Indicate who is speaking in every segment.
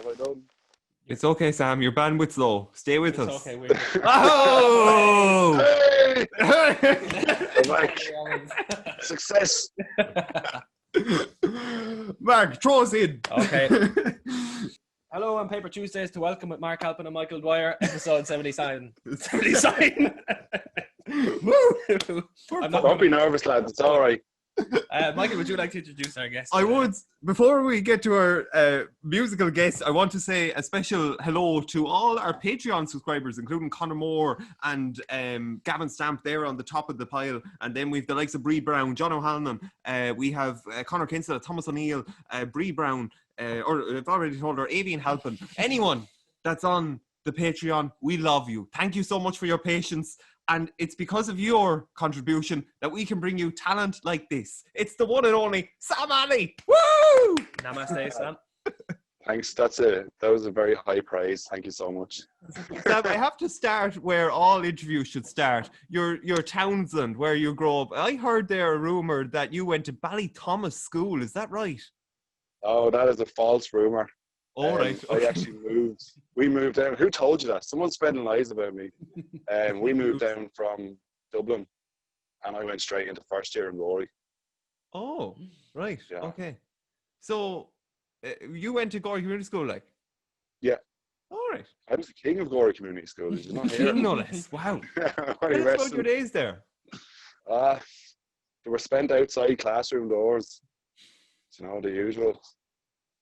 Speaker 1: What have I done?
Speaker 2: It's okay, Sam. Your bandwidth's low. Stay with us.
Speaker 3: It's okay. We're
Speaker 2: Oh!
Speaker 1: Hey! I'm back. Success.
Speaker 2: Mark, throw us in.
Speaker 3: Okay. Hello on Paper Tuesdays to welcome with Mark Halpin and Michael Dwyer, episode 79. 79.
Speaker 1: Don't be nervous, lads. It's all right.
Speaker 3: Michael, would you like to introduce our guest?
Speaker 2: I would. Before we get to our musical guest, I want to say a special hello to all our Patreon subscribers, including Conor Moore and Gavin Stamp there on the top of the pile. And then we've the likes of Bree Brown, John O'Hanlon. We have Conor Kinsella, Thomas O'Neill, Bree Brown, or I've already told her, Avian Halpin. Anyone that's on the Patreon, we love you. Thank you so much for your patience. And it's because of your contribution that we can bring you talent like this. It's the one and only Sam Ali. Woo!
Speaker 3: Namaste, Sam.
Speaker 1: Thanks. That was a very high praise. Thank you so much.
Speaker 2: Sam, I have to start where all interviews should start. Your Townsend, where you grew up. I heard there a rumour that you went to Ballythomas School. Is that right?
Speaker 1: Oh, that is a false rumour.
Speaker 2: All right.
Speaker 1: I actually moved. We moved down. Who told you that? Someone's spreading lies about me. We moved down from Dublin, and I went straight into first year in Rory.
Speaker 2: Oh, right.
Speaker 1: Yeah.
Speaker 2: Okay. So, you went to Galway Community School, like?
Speaker 1: Yeah.
Speaker 2: All right.
Speaker 1: I was the king of Galway Community School. Did you not hear?
Speaker 2: No less. Wow.
Speaker 1: What
Speaker 2: Let's go your days there.
Speaker 1: They were spent outside classroom doors. You know, the usual.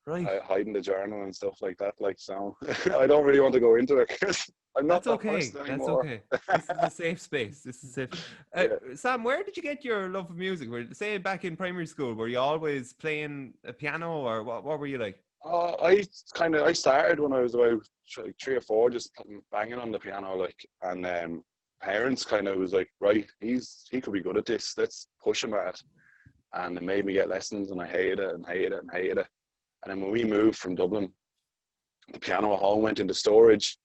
Speaker 2: Right.
Speaker 1: Hiding the journal and stuff like that. Like, so I don't really want to go into it because I'm not that person anymore.
Speaker 2: That's okay. This is a safe space. This is safe. Sam, where did you get your love of music? Say back in primary school, were you always playing a piano, or what were you like?
Speaker 1: I started when I was about 3 or 4, just banging on the piano, like, and parents kind of was like, right, he could be good at this. Let's push him at it. And it made me get lessons, and I hated it and hated it and hated it. And then when we moved from Dublin, the piano at home went into storage,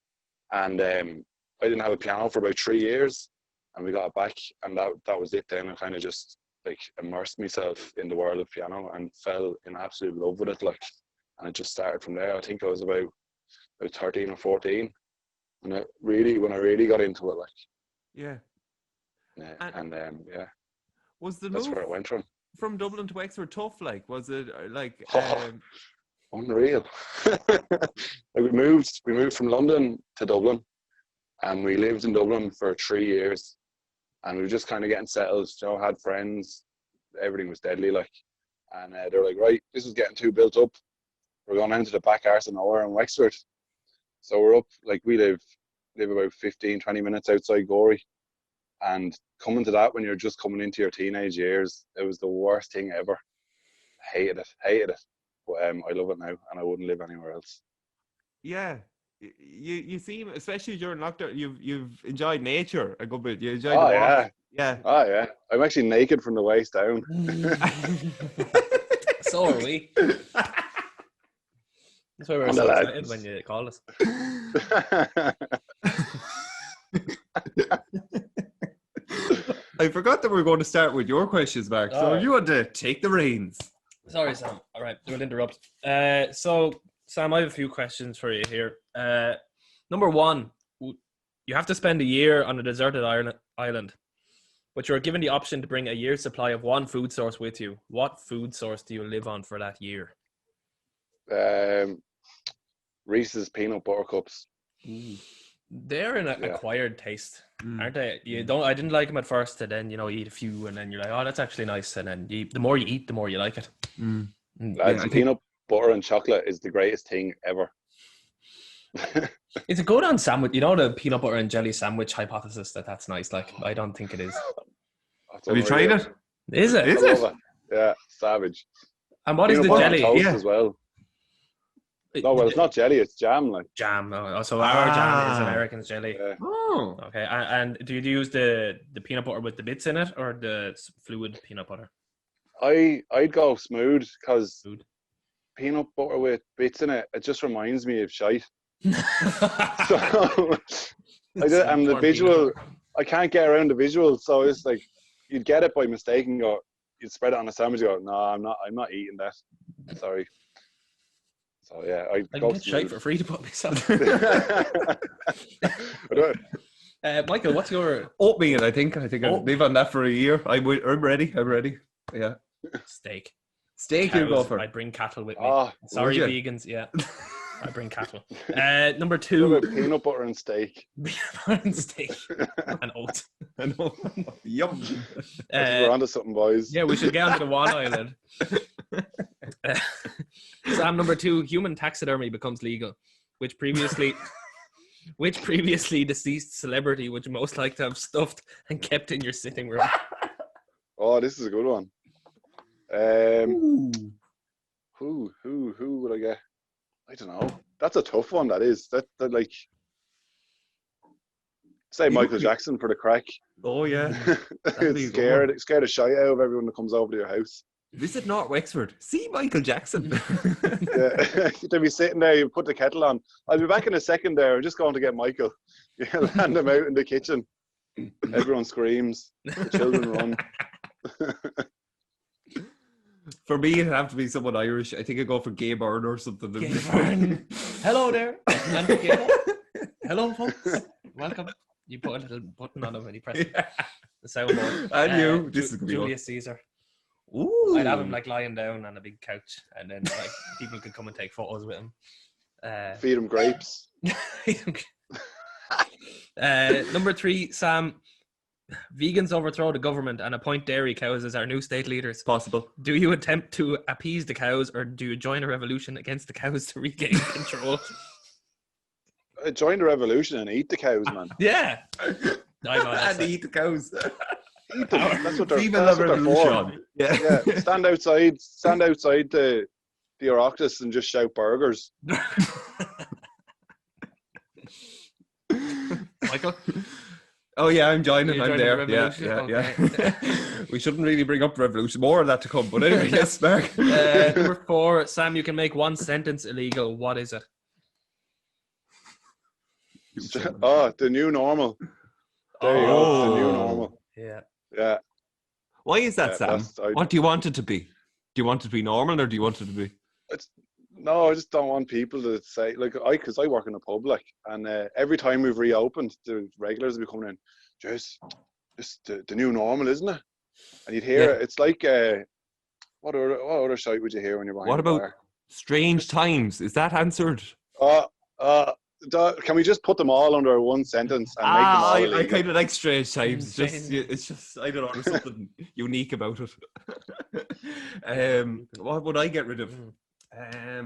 Speaker 1: and I didn't have a piano for about 3 years, and we got it back, and that was it. Then I kind of just like immersed myself in the world of piano and fell in absolute love with it, like, and it just started from there. I think I was about 13 or 14 when I really got into it, like.
Speaker 2: Yeah.
Speaker 1: Yeah.
Speaker 2: Was the
Speaker 1: That's
Speaker 2: move
Speaker 1: where it went
Speaker 2: from Dublin to Wexford tough? Like, was it like?
Speaker 1: Unreal. Like, we moved from London to Dublin, and we lived in Dublin for 3 years, and we were just kind of getting settled. You know, had friends, everything was deadly, like, and they were like, right, this is getting too built up. We're going into the back arse of nowhere in Wexford. So we're up, like, we live about 15-20 minutes outside Gorey. And coming to that when you're just coming into your teenage years, it was the worst thing ever. Hated it. But I love it now, and I wouldn't live anywhere else.
Speaker 2: Yeah, you seem, especially during lockdown, you've enjoyed nature a good bit. You enjoyed
Speaker 1: the
Speaker 2: walk.
Speaker 1: Yeah.
Speaker 2: Yeah.
Speaker 1: Oh yeah. I'm actually naked from the waist down.
Speaker 3: So are we. That's why we were so excited when you called us.
Speaker 2: I forgot that we were going to start with your questions, Mark. So you want to take the reins.
Speaker 3: Sorry, Sam. All right, we'll interrupt. So, Sam, I have a few questions for you here. Number one, you have to spend a year on a deserted island, but you're given the option to bring a year's supply of one food source with you. What food source do you live on for that year?
Speaker 1: Reese's peanut butter cups.
Speaker 3: They're an acquired taste, aren't they? I didn't like them at first, and then you eat a few, and then you're like, oh, that's actually nice. And then the more you eat, the more you like it.
Speaker 1: Peanut butter and chocolate is the greatest thing ever.
Speaker 3: It's a good on sandwich. You know, the peanut butter and jelly sandwich hypothesis, that's nice. Like, I don't think it is.
Speaker 2: Have you tried it?
Speaker 3: Is it?
Speaker 1: I love it. Yeah, savage.
Speaker 3: And what is the jelly?
Speaker 1: Toast as well. No, well, it's not jelly, it's jam, like.
Speaker 3: Jam. So our jam is American's jelly.
Speaker 1: Yeah.
Speaker 2: Oh.
Speaker 3: Okay. And do you use the peanut butter with the bits in it, or the fluid peanut butter?
Speaker 1: I'd go smooth, because peanut butter with bits in it just reminds me of shite. So, and the visual, I can't get around the visual, so it's like, you'd get it by mistake and you'd spread it on a sandwich and go, no, I'm not eating that. Sorry. So yeah, I
Speaker 3: I
Speaker 1: go
Speaker 3: can get shite for free to put myself. Michael, what's your
Speaker 2: Oatmeal, I think. I think I'll live on that for a year. I'm ready. I'm ready. Yeah.
Speaker 3: steak?
Speaker 2: Steak you go
Speaker 3: Cows.
Speaker 2: for.
Speaker 3: I'd bring cattle with me.
Speaker 1: Oh,
Speaker 3: Sorry,
Speaker 2: would you?
Speaker 3: vegans. Yeah, I bring cattle. Number
Speaker 1: what
Speaker 3: 2,
Speaker 1: about peanut butter and steak?
Speaker 3: and steak and oats.
Speaker 2: I know. Yum.
Speaker 1: I think we're onto something, boys.
Speaker 3: Yeah, we should get onto the one island. Sam, number 2, human taxidermy becomes legal. Which previously deceased celebrity would you most like to have stuffed and kept in your sitting room?
Speaker 1: Oh, this is a good one.
Speaker 2: Ooh.
Speaker 1: Who would I get? I don't know. That's a tough one. That is. That like. Say Michael Jackson for the crack.
Speaker 2: Oh yeah.
Speaker 1: It's scared a shite out of everyone that comes over to your house.
Speaker 2: Visit North Wexford. See Michael Jackson.
Speaker 1: Yeah, they'll be sitting there. You put the kettle on. I'll be back in a second. There, I'm just going to get Michael. Yeah, land him out in the kitchen. Everyone screams. The children run.
Speaker 2: For me, it'd have to be someone Irish. I think I'd go for Gay Byrne or something.
Speaker 3: Gay Byrne. Hello there. Hello, folks. Welcome. You put a little button on him when you press the soundboard.
Speaker 2: And you. This is
Speaker 3: Julius Caesar.
Speaker 2: Ooh.
Speaker 3: I'd have him like lying down on a big couch, and then like people could come and take photos with him.
Speaker 1: Feed him grapes.
Speaker 3: Number 3, Sam. Vegans overthrow the government and appoint dairy cows as our new state leaders.
Speaker 2: Possible.
Speaker 3: Do you attempt to appease the cows, or do you join a revolution against the cows to regain control?
Speaker 1: Join the revolution and eat the cows, man.
Speaker 3: Yeah.
Speaker 2: And eat the cows.
Speaker 1: Eat them. That's what they're,
Speaker 2: Even
Speaker 1: that's
Speaker 2: the
Speaker 1: what they're
Speaker 2: revolution.
Speaker 1: for.
Speaker 2: Yeah.
Speaker 1: Yeah. Stand outside the Oireachtas and just shout burgers.
Speaker 3: Michael?
Speaker 2: Oh yeah, I'm joining.
Speaker 3: You're
Speaker 2: I'm
Speaker 3: joining
Speaker 2: there.
Speaker 3: the
Speaker 2: Yeah,
Speaker 3: revolution?
Speaker 2: yeah. We shouldn't really bring up revolution. More of that to come. But anyway, yes, Mark.
Speaker 3: Number 4, Sam, you can make one sentence illegal. What is it?
Speaker 1: Oh, the new normal. There you go. The new normal.
Speaker 3: Yeah.
Speaker 1: Yeah.
Speaker 2: Why is that,
Speaker 1: Yeah,
Speaker 2: Sam? What do you want it to be? Do you want it to be normal, or do you want it to be?
Speaker 1: No, I just don't want people to say, like, because I work in a pub, like, and every time we've reopened, the regulars will be coming in, just the new normal, isn't it? And you'd hear it. It's like, what other shite would you hear when you're behind
Speaker 2: What
Speaker 1: the
Speaker 2: about
Speaker 1: bar?
Speaker 2: strange times? Is that answered?
Speaker 1: Can we just put them all under one sentence and make them all illegal?
Speaker 2: I kind of like strange times. It's just I don't know. There's something unique about it. What would I get rid of? I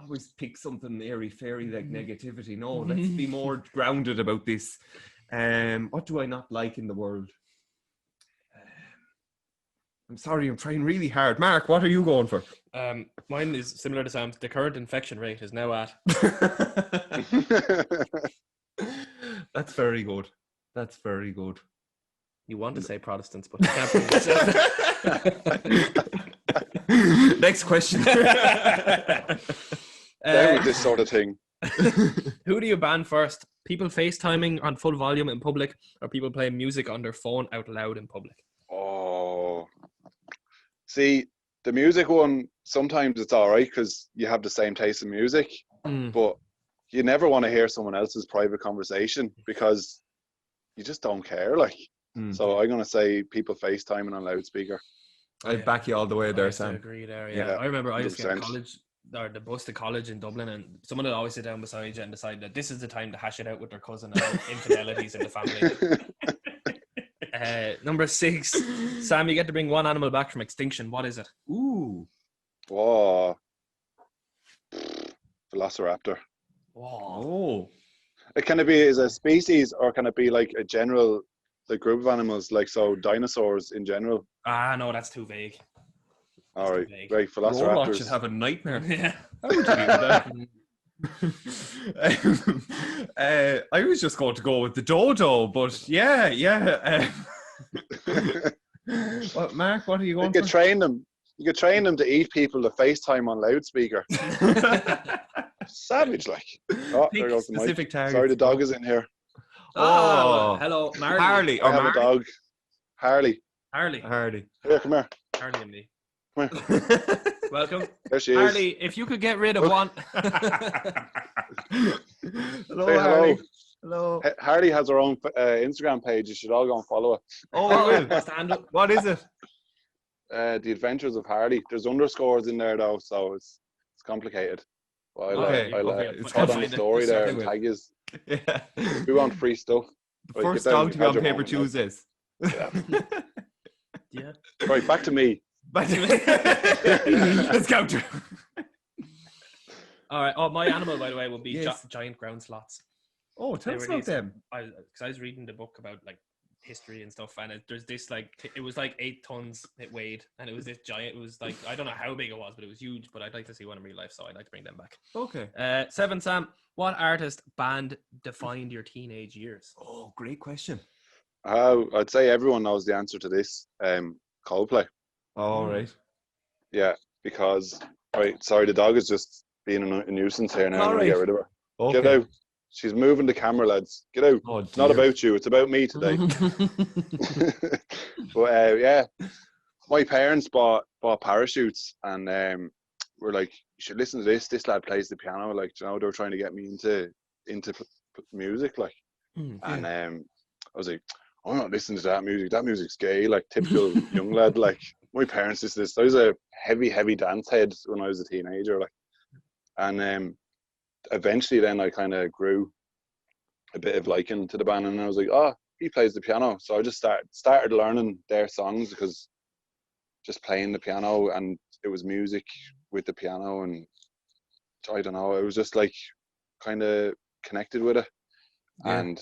Speaker 2: always pick something airy fairy like negativity. No, let's be more grounded about this. What do I not like in the world? I'm sorry, I'm trying really hard. Mark, what are you going for?
Speaker 3: Mine is similar to Sam's. The current infection rate is now at.
Speaker 2: That's very good. That's very good.
Speaker 3: You want to say Protestants, but you can't bring yourself.
Speaker 2: Next question.
Speaker 1: Down with this sort of thing.
Speaker 3: Who do you ban first? People FaceTiming on full volume in public, or people playing music on their phone out loud in public?
Speaker 1: Oh. See, the music one, sometimes it's all right because you have the same taste in music, but you never want to hear someone else's private conversation because you just don't care. Like, so I'm going to say people FaceTiming on loudspeaker.
Speaker 2: I'd back you all the way there, Sam.
Speaker 3: I agree there, yeah. I remember I used to get
Speaker 1: 100%.
Speaker 3: college, or the bus to college in Dublin, and someone would always sit down beside you and decide that this is the time to hash it out with their cousin and infidelities in the family. Number 6, Sam, you get to bring one animal back from extinction. What is it?
Speaker 2: Ooh.
Speaker 1: Oh. Velociraptor.
Speaker 2: Oh.
Speaker 1: Can it be as a species or can it be like a general the group of animals, like so dinosaurs in general?
Speaker 3: No, that's too vague.
Speaker 1: All right,
Speaker 3: vague.
Speaker 1: right.
Speaker 2: Warlock
Speaker 1: Velociraptors.
Speaker 2: should have a nightmare.
Speaker 3: Yeah.
Speaker 2: How would you do that? I was just going to go with the dodo, but yeah. What, Mark? What are you going
Speaker 1: You could
Speaker 2: for?
Speaker 1: train them. You could train them to eat people to FaceTime on loudspeaker. Savage, like. Oh, there goes the mic.
Speaker 2: Specific targets.
Speaker 1: Sorry, the dog is in here.
Speaker 2: Oh.
Speaker 3: Hello, Marley.
Speaker 2: Harley
Speaker 1: I
Speaker 2: or
Speaker 1: have a
Speaker 2: Marley?
Speaker 1: dog. Harley.
Speaker 3: Harley.
Speaker 2: Harley.
Speaker 1: Here, come here.
Speaker 3: Harley and me.
Speaker 1: Come here.
Speaker 3: Welcome.
Speaker 1: There she is.
Speaker 3: Harley, if you could get rid of one.
Speaker 2: Hello,
Speaker 1: Say
Speaker 2: Harley.
Speaker 1: hello.
Speaker 2: Hello.
Speaker 1: Harley has her own Instagram page. You should all go and follow her.
Speaker 2: Oh, I will.
Speaker 3: What's the handle?
Speaker 2: What is it?
Speaker 1: The Adventures of Harley. There's underscores in there though, so it's complicated. Well,
Speaker 2: Okay.
Speaker 3: Okay.
Speaker 1: put on the story there and tag you.
Speaker 2: Yeah.
Speaker 1: We want free stuff.
Speaker 2: The first song to be on Paper Tuesdays.
Speaker 1: Yeah.
Speaker 3: Yeah.
Speaker 1: Right, back to me.
Speaker 2: Back to me. Let's go.
Speaker 3: All right. Oh, my animal, by the way, would be
Speaker 2: Yes.
Speaker 3: giant ground sloths.
Speaker 2: Oh, tell us about them.
Speaker 3: Because I was reading the book about like history and stuff, and there's this like it was like 8 tons it weighed, and it was this giant. It was like I don't know how big it was, but it was huge. But I'd like to see one in real life, so I'd like to bring them back.
Speaker 2: Okay.
Speaker 3: 7, Sam. What artist band defined your teenage years?
Speaker 2: Oh, great question.
Speaker 1: I'd say everyone knows the answer to this. Coldplay.
Speaker 2: All right.
Speaker 1: Yeah, because right. Sorry, the dog is just being a nuisance here now. I'm gonna get rid of her.
Speaker 2: Okay.
Speaker 1: Get out. She's moving the camera, lads. Get out.
Speaker 2: Oh,
Speaker 1: It's not about you. It's about me today. But yeah, my parents bought parachutes, and were like, "You should listen to this. This lad plays the piano." Like, you know, they were trying to get me into music, like. And I was like, "I'm not listening to that music. That music's gay." Like typical young lad. Like my parents listened to this. I was a heavy dance head when I was a teenager. Like, and eventually, then I kind of grew a bit of liking to the band, and I was like, "Oh, he plays the piano." So I just started learning their songs, because just playing the piano, and it was music with the piano, and I don't know, it was just like kind of connected with it.
Speaker 2: Yeah.
Speaker 1: And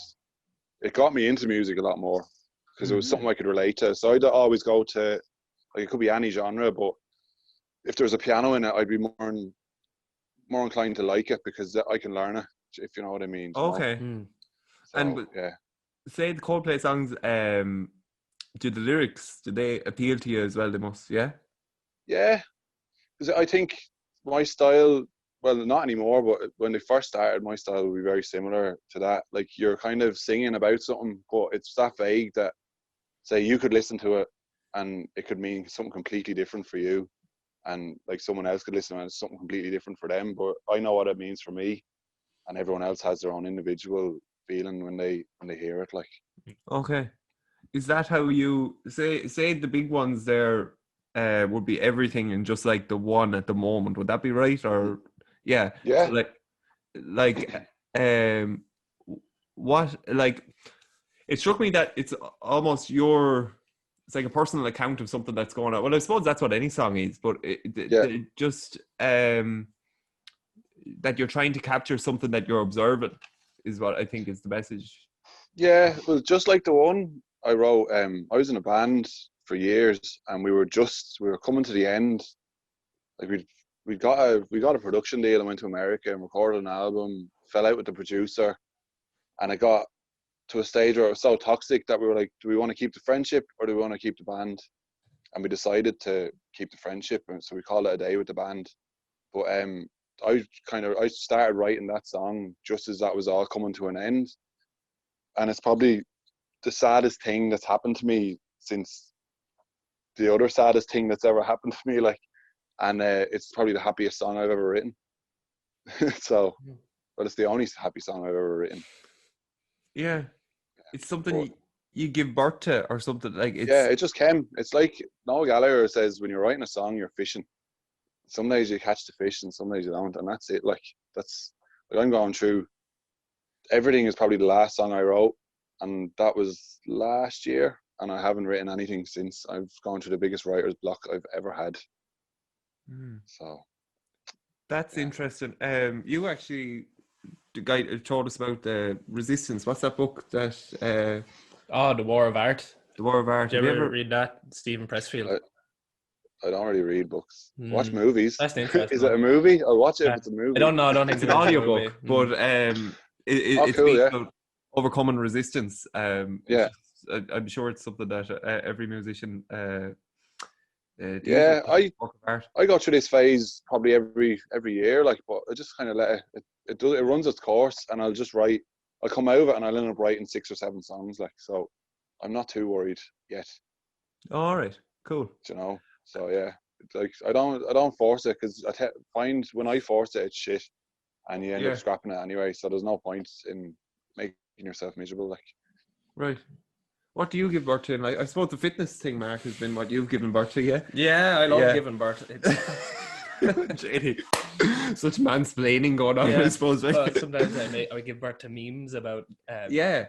Speaker 1: it got me into music a lot more, because it was something I could relate to. So I'd always go to, like, it could be any genre, but if there was a piano in it, I'd be more inclined to like it, because I can learn it, if you know what I mean.
Speaker 2: Okay.
Speaker 1: So,
Speaker 2: And
Speaker 1: yeah.
Speaker 2: say the Coldplay songs, do the lyrics, do they appeal to you as well? They must, yeah?
Speaker 1: Yeah, because I think my style, well, not anymore, but when they first started, my style would be very similar to that. Like, you're kind of singing about something, but it's that vague that, say, you could listen to it and it could mean something completely different for you, and like someone else could listen and it's something completely different for them. But I know what it means for me, and everyone else has their own individual feeling when they hear it. Like,
Speaker 2: Okay. Is that how you say the big ones there would be Everything and Just Like the One at the Moment? Would that be right? Or yeah.
Speaker 1: yeah,
Speaker 2: So what, like, it struck me that it's almost it's like a personal account of something that's going on. Well, I suppose that's what any song is, but it just that you're trying to capture something that you're observing is what I think is the message.
Speaker 1: yeah. Well, Just Like the One I wrote, I was in a band for years, and we were coming to the end. Like, we got a production deal and went to America and recorded an album, fell out with the producer, and it got to a stage where it was so toxic that we were like, do we want to keep the friendship or do we want to keep the band? And we decided to keep the friendship, and so we called it a day with the band. But I started writing that song just as that was all coming to an end, and it's probably the saddest thing that's happened to me since the other saddest thing that's ever happened to me. Like, and it's probably the happiest song I've ever written. So, but it's the only happy song I've ever written.
Speaker 2: Yeah, it's something you give birth to, or something like it's.
Speaker 1: Yeah, it just came. It's like Noel Gallagher says, when you're writing a song, you're fishing. Some days you catch the fish, and some days you don't, and that's it. Like, I'm going through. Everything is probably the last song I wrote, and that was last year, and I haven't written anything since. I've gone through the biggest writer's block I've ever had. So
Speaker 2: That's interesting. You actually, the guy told us about the Resistance. What's that book that?
Speaker 3: The War of Art.
Speaker 2: The War of Art.
Speaker 3: Did you ever read that? Stephen Pressfield.
Speaker 1: I don't really read books. Watch movies.
Speaker 3: That's interesting.
Speaker 1: Is it a movie? I'll watch it if it's a movie.
Speaker 3: I don't know. I don't think
Speaker 2: it's an audiobook, but it's
Speaker 1: cool,
Speaker 2: about overcoming resistance.
Speaker 1: Yeah,
Speaker 2: I'm sure it's something that every musician.
Speaker 1: Yeah, I go through this phase probably every year, like, but I just kind of let it runs its course, and I'll just write. I'll come out of it, and I'll end up writing 6 or 7 songs, like, so I'm not too worried yet.
Speaker 2: All right, cool.
Speaker 1: You know, so yeah, Like I don't force it because find when I force it, it's shit, and you end up scrapping it anyway. So there's no point in making yourself miserable. Like,
Speaker 2: Right. What do you give birth to? Like, I suppose the fitness thing, Mark, has been what you've given birth to, yeah?
Speaker 3: Yeah, I love giving birth.
Speaker 2: JD. Such mansplaining going on, I suppose. Right?
Speaker 3: Well, sometimes I give birth to memes about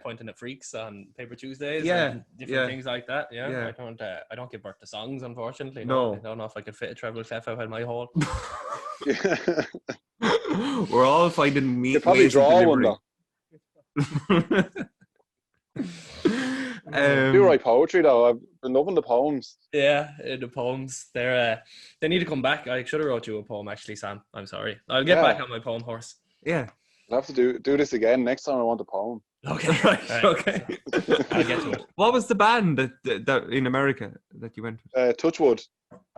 Speaker 3: pointing at freaks on Paper Tuesdays and different things like that. Yeah. I don't give birth to songs, unfortunately. No. I don't know if I could fit a treble clef out my hole.
Speaker 2: We're all finding
Speaker 1: you probably draw one though. Do write poetry though. I've been loving the poems.
Speaker 3: Yeah, the poems. They need to come back. I should have wrote you a poem actually, Sam. I'm sorry. I'll get back on my poem horse.
Speaker 2: Yeah.
Speaker 1: I'll have to do this again next time I want a poem.
Speaker 3: Okay. Right. Okay. I'll get to it.
Speaker 2: What was the band that in America that you went with?
Speaker 1: Touchwood.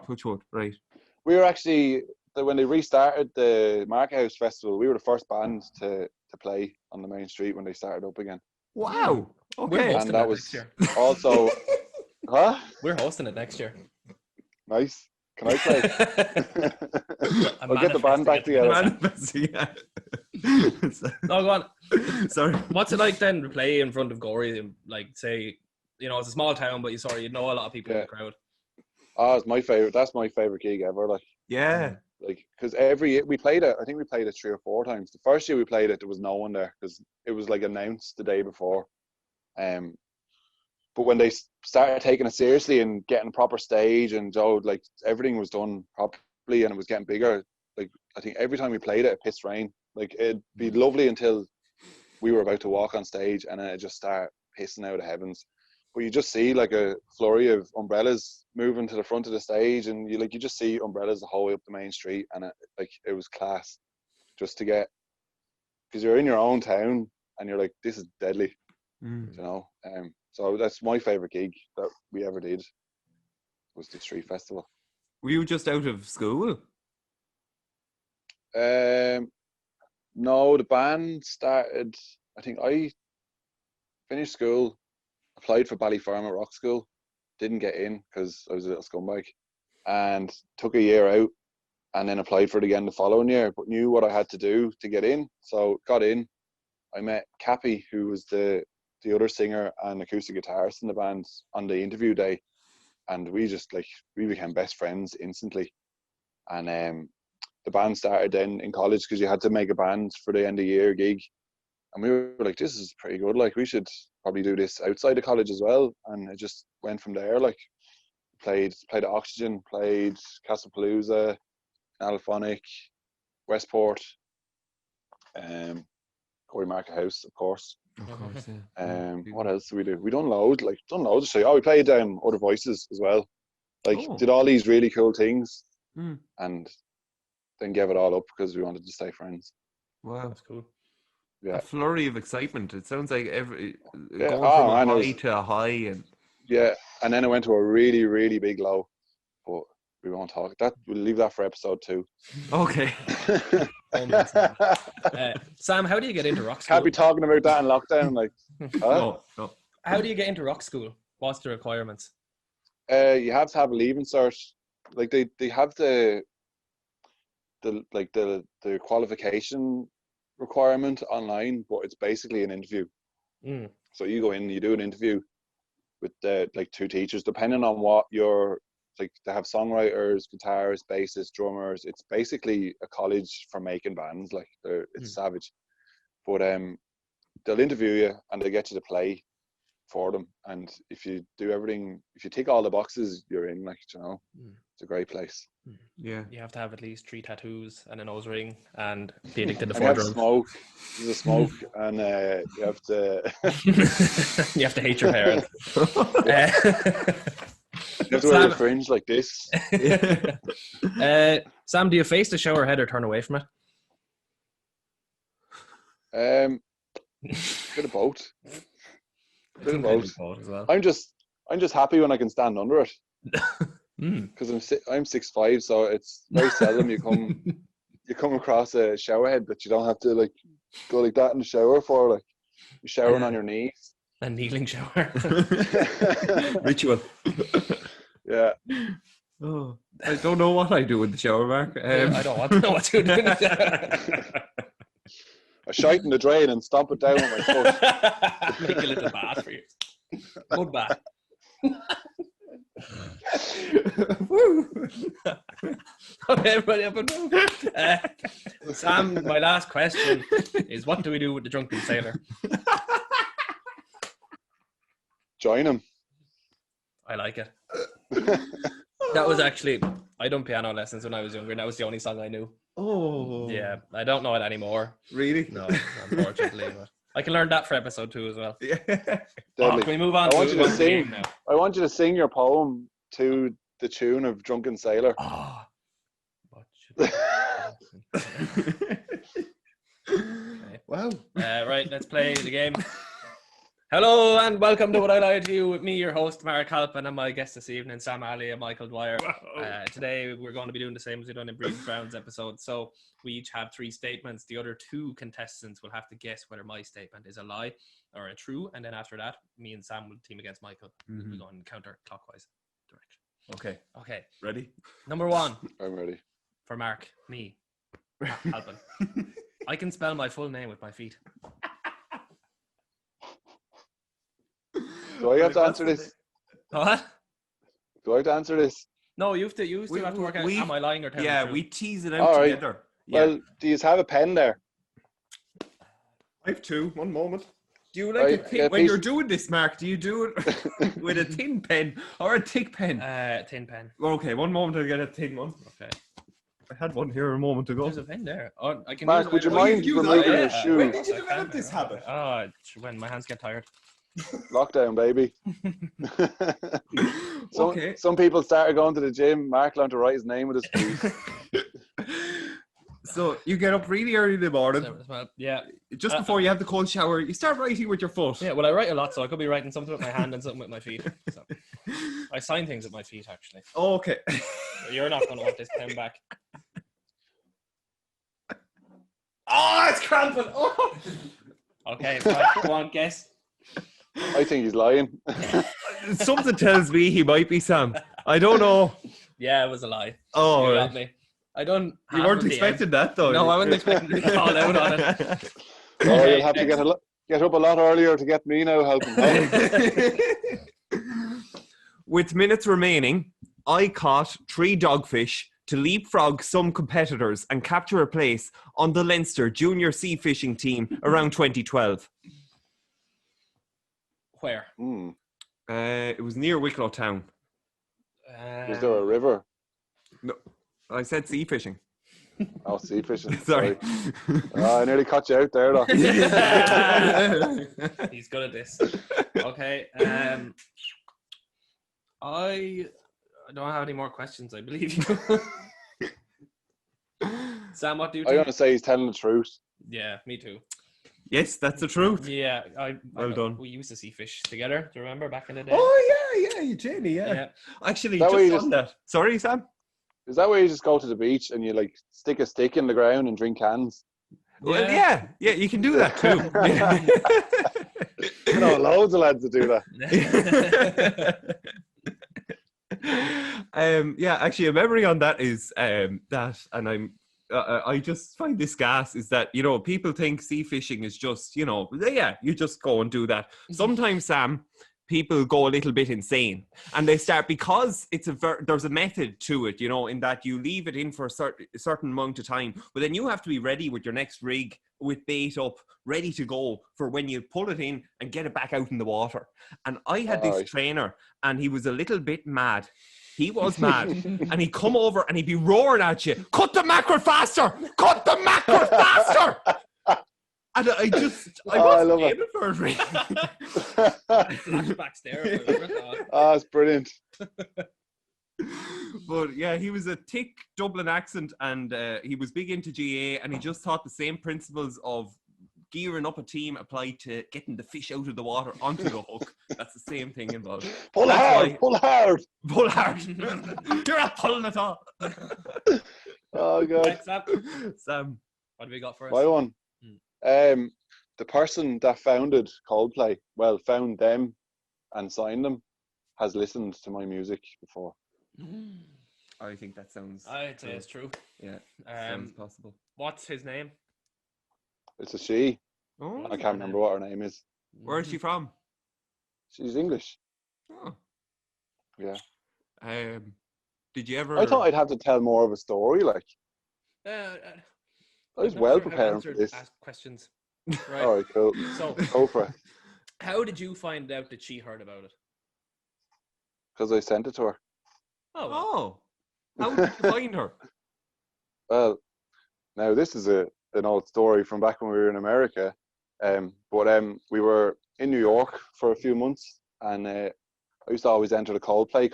Speaker 2: Touchwood, right.
Speaker 1: We were actually, when they restarted the Market House Festival, we were the first band to play on the main street when they started up again.
Speaker 2: Wow. Okay.
Speaker 1: And that was also... Huh?
Speaker 3: We're hosting it next year.
Speaker 1: Nice. Can I play? I'll get the band back together.
Speaker 3: No, go on.
Speaker 1: Sorry.
Speaker 3: What's it like then to play in front of Gory? Like, say, it's a small town, but you know a lot of people in the crowd.
Speaker 1: Oh, it's my favorite. That's my favorite gig ever. Like,
Speaker 2: yeah.
Speaker 1: Like, because every year we played it. I think we played it 3 or 4 times. The first year we played it, there was no one there because it was like announced the day before. But when they started taking it seriously and getting a proper stage and like everything was done properly and it was getting bigger, like I think every time we played it, it pissed rain. Like it'd be lovely until we were about to walk on stage and then it just start pissing out of the heavens. But you just see like a flurry of umbrellas moving to the front of the stage, and you just see umbrellas the whole way up the main street, and it was class just to get, because you're in your own town and you're like, this is deadly, So that's my favorite gig that we ever did, was the street festival.
Speaker 2: Were you just out of school?
Speaker 1: No, the band started, I think I finished school, applied for Ballyfermot Rock School, didn't get in because I was a little scumbag, and took a year out and then applied for it again the following year, but knew what I had to do to get in. So got in. I met Cappy, who was the other singer and acoustic guitarist in the band, on the interview day, and we became best friends instantly. And the band started then in college because you had to make a band for the end of year gig, and we were like, this is pretty good, like we should probably do this outside of college as well. And it just went from there. Like played at Oxygen, played Castlepalooza, Alphonic, Westport, Corey Market House, of course. What else do we do? We done loads of shit. We played Other Voices as well. Did all these really cool things, and then gave it all up because we wanted to stay friends.
Speaker 2: Wow, that's
Speaker 3: cool.
Speaker 1: Yeah,
Speaker 2: a flurry of excitement. It sounds like going from a high to a high, and
Speaker 1: and then it went to a really, really big low. But we won't talk that. We'll leave that for episode 2.
Speaker 2: Okay.
Speaker 3: Sam, how do you get into rock school?
Speaker 1: Can't be talking about that in lockdown. Like,
Speaker 2: no.
Speaker 3: How do you get into rock school? What's the requirements?
Speaker 1: You have to have a leaving cert. Like they have the qualification requirement online, but it's basically an interview. So you go in, you do an interview with 2 teachers, depending on what you're like. They have songwriters, guitarists, bassists, drummers. It's basically a college for making bands. Like it's savage. But they'll interview you and they get you to play for them. And if you do everything, if you tick all the boxes, you're in. Like, it's a great place.
Speaker 2: Yeah,
Speaker 3: you have to have at least 3 tattoos and a nose ring and be addicted to
Speaker 1: and
Speaker 3: 4 drugs.
Speaker 1: Smoke. There's a smoke, and you have to.
Speaker 3: You have to hate your parents.
Speaker 1: You have to wear a fringe like this.
Speaker 3: Sam, do you face the shower head or turn away from
Speaker 1: it? Bit of both. Bit of both.
Speaker 3: As well.
Speaker 1: I'm just happy when I can stand under it. Because I'm 6'5", so it's very seldom you come across a shower head that you don't have to go like that in the shower for. Like you're showering on your knees.
Speaker 3: A kneeling shower.
Speaker 2: Ritual.
Speaker 1: Yeah.
Speaker 2: Oh, I don't know what I do in the shower, Mark.
Speaker 3: I don't want to know what you're doing.
Speaker 1: I shite in the drain and stomp it down with my foot.
Speaker 3: Make a little bath for you. Good bath. Okay, everybody up and move. Sam, my last question is, what do we do with the drunken sailor?
Speaker 1: Join him.
Speaker 3: I like it. That was actually, I done piano lessons when I was younger, and that was the only song I knew.
Speaker 2: Oh.
Speaker 3: Yeah, I don't know it anymore.
Speaker 2: Really?
Speaker 3: No, unfortunately. But I can learn that for episode 2 as well.
Speaker 2: Yeah.
Speaker 1: Deadly.
Speaker 3: Can we move on?
Speaker 1: I want you to
Speaker 3: the game
Speaker 1: sing.
Speaker 3: now?
Speaker 1: I want you to sing your poem to the tune of Drunken Sailor.
Speaker 3: Oh, what should okay.
Speaker 2: Wow.
Speaker 3: Right, let's play the game. Hello and welcome to What I Lie to You with me, your host Mark Halpin, and my guest this evening, Sam Ali and Michael Dwyer. Today we're going to be doing the same as we've done in Breeding Grounds episode. So we each have 3 statements. The other 2 contestants will have to guess whether my statement is a lie or a true, and then after that, me and Sam will team against Michael.
Speaker 2: Mm-hmm.
Speaker 3: We're going counterclockwise direction.
Speaker 2: Okay.
Speaker 3: Okay.
Speaker 2: Ready?
Speaker 3: Number 1
Speaker 1: I'm ready.
Speaker 3: for Mark, me, Halpin. I can spell my full name with my feet.
Speaker 1: Do I have to answer this?
Speaker 3: What?
Speaker 1: Do I have to answer this?
Speaker 3: No, you still have to work out. Am I lying or telling the
Speaker 2: Yeah,
Speaker 3: truth?
Speaker 2: we tease it out
Speaker 1: All right.
Speaker 2: together. Yeah.
Speaker 1: Well, do you have a pen there?
Speaker 2: I have 2. One moment. Do you like
Speaker 1: Right,
Speaker 2: a thin,
Speaker 1: yeah,
Speaker 2: when
Speaker 1: please.
Speaker 2: you're doing this, Mark? Do you do it with a thin pen or a thick pen?
Speaker 3: Tin pen.
Speaker 2: Okay, one moment. I'll get a thin one.
Speaker 3: Okay.
Speaker 2: I had one here a moment ago.
Speaker 3: There's a pen there. Oh, I can
Speaker 1: Mark, would you
Speaker 3: use
Speaker 1: mind
Speaker 2: use
Speaker 1: removing
Speaker 2: that,
Speaker 1: your
Speaker 3: yeah.
Speaker 1: shoe?
Speaker 2: When did you
Speaker 3: I
Speaker 2: develop
Speaker 3: can,
Speaker 2: this
Speaker 3: yeah.
Speaker 2: habit?
Speaker 3: Oh, when my hands get tired.
Speaker 1: Lockdown, baby.
Speaker 2: Okay.
Speaker 1: Some people started going to the gym. Mark learned to write his name with his feet.
Speaker 2: So you get up really early in the morning.
Speaker 3: Well, yeah.
Speaker 2: Just before you have the cold shower, you start writing with your foot.
Speaker 3: Yeah, well, I write a lot, so I could be writing something with my hand and something with my feet. So. I sign things with my feet, actually.
Speaker 2: Okay.
Speaker 3: You're not going to want this pen back.
Speaker 2: Oh, it's cramping. Oh.
Speaker 3: Okay, right, go on, guess.
Speaker 1: I think he's lying.
Speaker 2: Something tells me he might be Sam. I don't know.
Speaker 3: Yeah, it was a lie.
Speaker 2: Oh,
Speaker 3: You
Speaker 2: right.
Speaker 3: got me. I don't.
Speaker 2: You weren't expecting that, though.
Speaker 3: No, I wasn't expecting to call out on it.
Speaker 1: Oh, you'll have to get up a lot earlier to get me now helping.
Speaker 2: With minutes remaining, I caught 3 dogfish to leapfrog some competitors and capture a place on the Leinster junior sea fishing team around 2012.
Speaker 3: Where?
Speaker 2: It was near Wicklow Town.
Speaker 1: Is there a river?
Speaker 2: No, I said sea fishing.
Speaker 1: Oh, sea fishing.
Speaker 2: Sorry.
Speaker 1: Oh, I nearly caught you out there, though.
Speaker 3: He's good at this. Okay. I don't have any more questions. I believe you. Sam, what do you
Speaker 1: I'm
Speaker 3: think?
Speaker 1: going to say he's telling the truth.
Speaker 3: Yeah, me too.
Speaker 2: Yes, that's the truth.
Speaker 3: Yeah,
Speaker 2: Well done.
Speaker 3: We used to see fish together. Do you remember back in the day?
Speaker 2: Oh, yeah, Jenny, yeah. Actually,
Speaker 1: That way
Speaker 2: just
Speaker 1: you
Speaker 2: on that. Sorry, Sam?
Speaker 1: Is that where you just go to the beach and you like stick a stick in the ground and drink cans?
Speaker 2: Well, yeah, you can do that too.
Speaker 1: You know, loads of lads that do that.
Speaker 2: Yeah, actually, a memory on that is that, and I just find this gas is that, you know, people think sea fishing is just, you know, yeah, you just go and do that. Sometimes, Sam, people go a little bit insane and they start, because there's a method to it, you know, in that you leave it in for a certain amount of time, but then you have to be ready with your next rig with bait up, ready to go for when you pull it in and get it back out in the water. And I had this trainer and he was a little bit mad. He was mad. And he'd come over and he'd be roaring at you, cut the mackerel faster! Cut the mackerel faster! And I wasn't able for it, really.
Speaker 3: Flashbacks there.
Speaker 1: Oh, it's brilliant.
Speaker 2: But yeah, he was a thick Dublin accent and he was big into GA, and he just thought the same principles of gearing up a team applied to getting the fish out of the water onto the hook. That's the same thing involved.
Speaker 1: Pull hard! Pull hard!
Speaker 2: Pull hard! You're not pulling at all.
Speaker 1: Oh, God.
Speaker 3: Right,
Speaker 2: Sam.
Speaker 3: What have we got for us?
Speaker 1: My one. The person that founded Coldplay, found them and signed them, has listened to my music before.
Speaker 2: I think that sounds.
Speaker 3: I'd say
Speaker 2: true.
Speaker 3: it's true.
Speaker 2: Yeah, sounds possible.
Speaker 3: What's his name?
Speaker 1: It's a she.
Speaker 2: Oh,
Speaker 1: I can't remember what her name is.
Speaker 2: where is she from?
Speaker 1: She's English.
Speaker 2: Oh.
Speaker 1: Yeah.
Speaker 2: Did you ever?
Speaker 1: I thought I'd have to tell more of a story. Like, I was
Speaker 3: I'm not
Speaker 1: well
Speaker 3: sure how to
Speaker 1: prepared for
Speaker 3: answer-
Speaker 1: this.
Speaker 3: Ask questions. Right.
Speaker 1: All right, cool.
Speaker 3: So,
Speaker 1: Go for it.
Speaker 3: how did you find out that she heard about it?
Speaker 1: Because I sent it to her.
Speaker 3: Oh, well.
Speaker 2: Oh, how did you find her?
Speaker 1: Well, now this is an old story from back when we were in America. But we were in New York for a few months, and I used to always enter the Coldplay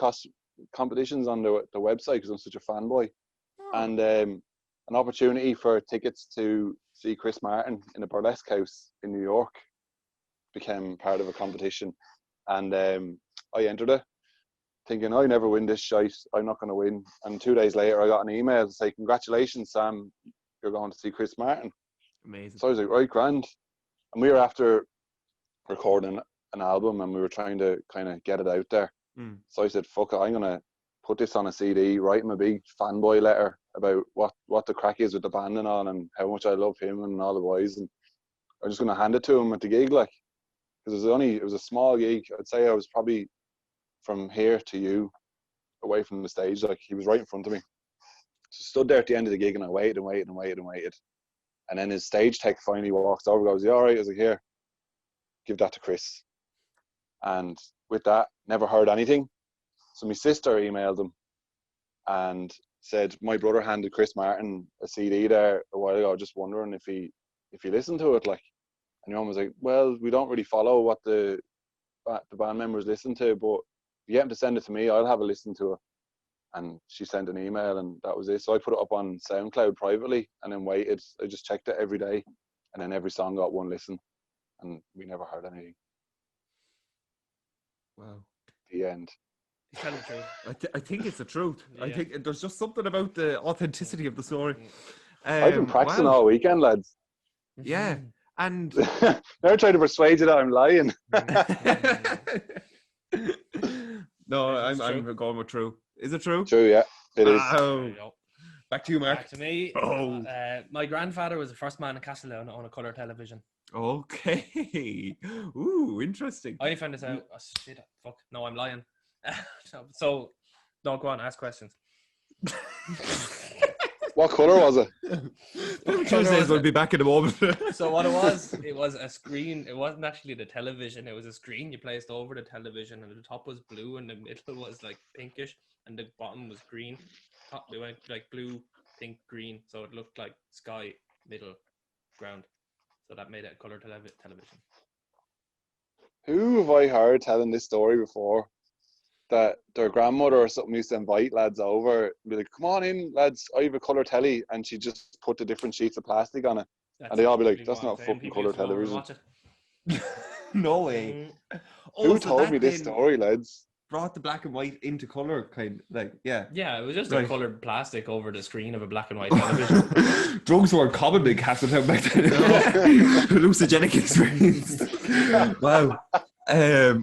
Speaker 1: competitions on the website because I'm such a fanboy.
Speaker 2: Oh.
Speaker 1: And an opportunity for tickets to see Chris Martin in a burlesque house in New York became part of a competition, and I entered it, thinking I never win this shite. I'm not going to win. And 2 days later, I got an email to say, "Congratulations, Sam, you're going to see Chris Martin."
Speaker 2: Amazing.
Speaker 1: So I was like, right, grand. And we were after recording an album, and we were trying to kind of get it out there.
Speaker 2: Mm.
Speaker 1: So I said, fuck it, I'm going to put this on a CD, write him a big fanboy letter about what the crack is with the band and all, and how much I love him and all the boys. And I'm just going to hand it to him at the gig, like, because it was a small gig. I'd say I was probably from here to you, away from the stage. Like, he was right in front of me. So I stood there at the end of the gig, and I waited and waited and waited and waited. And then his stage tech finally walks over, goes, "You all right?" I was like, "Here, give that to Chris." And with that, never heard anything. So my sister emailed him and said, "My brother handed Chris Martin a CD there a while ago, just wondering if he listened to it." Like, and your mum was like, "Well, we don't really follow what the band members listen to, but if you get him to send it to me, I'll have a listen to it." And she sent an email, and that was it. So I put it up on SoundCloud privately, and then waited. I just checked it every day, and then every song got one listen, and we never heard anything.
Speaker 2: Wow.
Speaker 1: The end.
Speaker 3: He's telling the truth.
Speaker 2: I think it's the truth. I
Speaker 3: Yeah.
Speaker 2: think there's just something about the authenticity of the story.
Speaker 1: I've been practicing
Speaker 2: wow.
Speaker 1: all weekend, lads.
Speaker 2: Yeah, and
Speaker 1: Never try to persuade you that I'm lying.
Speaker 2: no,
Speaker 3: It's
Speaker 2: I'm going with true. Is it true?
Speaker 1: True, yeah, it is.
Speaker 3: There
Speaker 2: Oh.
Speaker 3: you go.
Speaker 2: Back to you, Mark.
Speaker 3: Back to me.
Speaker 2: Oh.
Speaker 3: My grandfather was the first man in Castletown on a colour television.
Speaker 2: Okay. Ooh, interesting.
Speaker 3: I found this out. Oh, shit, fuck. No, I'm lying. So, no, go on, ask questions.
Speaker 1: What colour was it?
Speaker 2: Tuesdays will be back in a moment.
Speaker 3: So what it was a screen. It wasn't actually the television. It was a screen you placed over the television, and the top was blue, and the middle was like pinkish, and the bottom was green. Top, it went like blue, pink, green, so it looked like sky, middle, ground. So that made it a colour television.
Speaker 1: Who have I heard telling this story before? That their grandmother or something used to invite lads over, and be like, "Come on in, lads, I have a colour telly," and she just put the different sheets of plastic on it. And they all be like, "That's not fucking colour television."
Speaker 2: No way.
Speaker 1: Who
Speaker 2: so
Speaker 1: told
Speaker 2: that
Speaker 1: me this
Speaker 2: then
Speaker 1: story, lads?
Speaker 2: brought the black and white into colour, kind of like, yeah.
Speaker 3: Yeah, it was just
Speaker 2: Right.
Speaker 3: a coloured plastic over the screen of a black and white television.
Speaker 2: Drugs weren't common in Castletown back then. Hallucinogenic experience. Wow.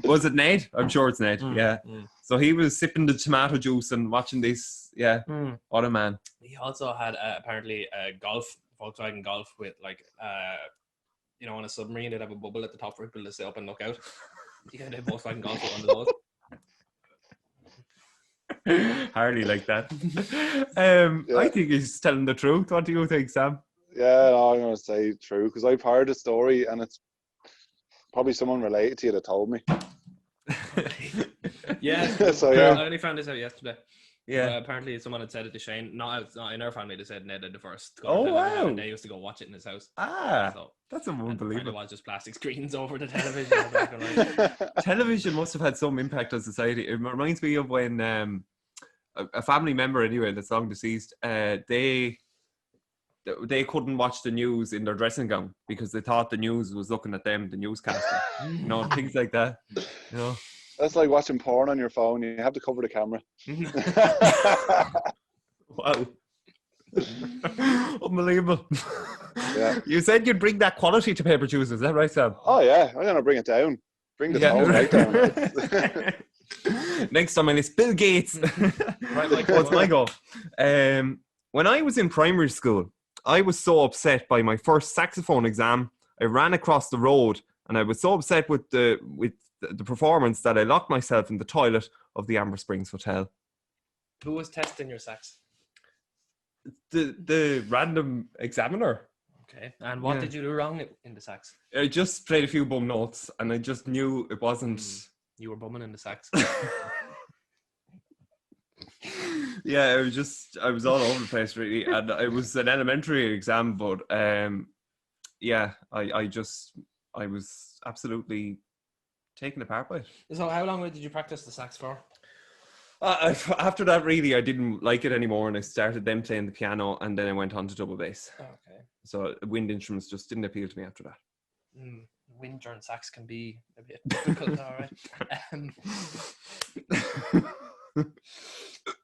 Speaker 2: Was it Ned? I'm sure it's Ned. Yeah. So he was sipping the tomato juice and watching this. Yeah. What a man.
Speaker 3: He also had apparently a Volkswagen Golf with like on a submarine they'd have a bubble at the top for people to sit up and look out. Yeah, they Volkswagen Golf with one of those.
Speaker 2: Hardly like that.
Speaker 1: Yeah.
Speaker 2: I think he's telling the truth. What do you think, Sam?
Speaker 1: Yeah, no, I'm going to say true, because I've heard the story, and it's probably someone related to you that told me.
Speaker 3: Yeah,
Speaker 1: So, yeah.
Speaker 3: I only found this out yesterday.
Speaker 2: Yeah.
Speaker 3: Apparently someone had said it to Shane. Not in our family. They said Ned had the first.
Speaker 2: Oh,
Speaker 3: television,
Speaker 2: wow.
Speaker 3: and they used to go watch it in his house.
Speaker 2: So that's
Speaker 3: It
Speaker 2: unbelievable.
Speaker 3: was just plastic screens over the television.
Speaker 2: Television must have had some impact on society. It reminds me of when a family member, anyway, that's long deceased, they couldn't watch the news in their dressing gown because they thought the news was looking at them, the newscaster. Things like that.
Speaker 1: That's like watching porn on your phone. You have to cover the camera.
Speaker 2: Wow. Unbelievable.
Speaker 1: Yeah.
Speaker 2: You said you'd bring that quality to Paper Tuesday, is that right, Sam?
Speaker 1: Oh, yeah. I'm going to bring it down. Bring the tone right down.
Speaker 2: Next on my list, Bill Gates.
Speaker 3: Right, Mike,
Speaker 2: What's
Speaker 3: go
Speaker 2: my
Speaker 3: on.
Speaker 2: goal? When I was in primary school, I was so upset by my first saxophone exam. I ran across the road, and I was so upset with the performance that I locked myself in the toilet of the Amber Springs Hotel.
Speaker 3: Who was testing your sax?
Speaker 2: The random examiner.
Speaker 3: Okay. And what
Speaker 2: Yeah.
Speaker 3: did you do wrong in the sax?
Speaker 2: I just played a few bum notes, and I just knew it wasn't.
Speaker 3: You were bumming in the sax.
Speaker 2: Yeah, I was all over the place really, and it was an elementary exam, but yeah, I was absolutely taken apart by it.
Speaker 3: So how long did you practice the sax for?
Speaker 2: After that, really, I didn't like it anymore, and I started then playing the piano, and then I went on to double bass.
Speaker 3: Okay.
Speaker 2: So wind instruments just didn't appeal to me after that.
Speaker 3: Wind during sax can be a bit difficult, all right.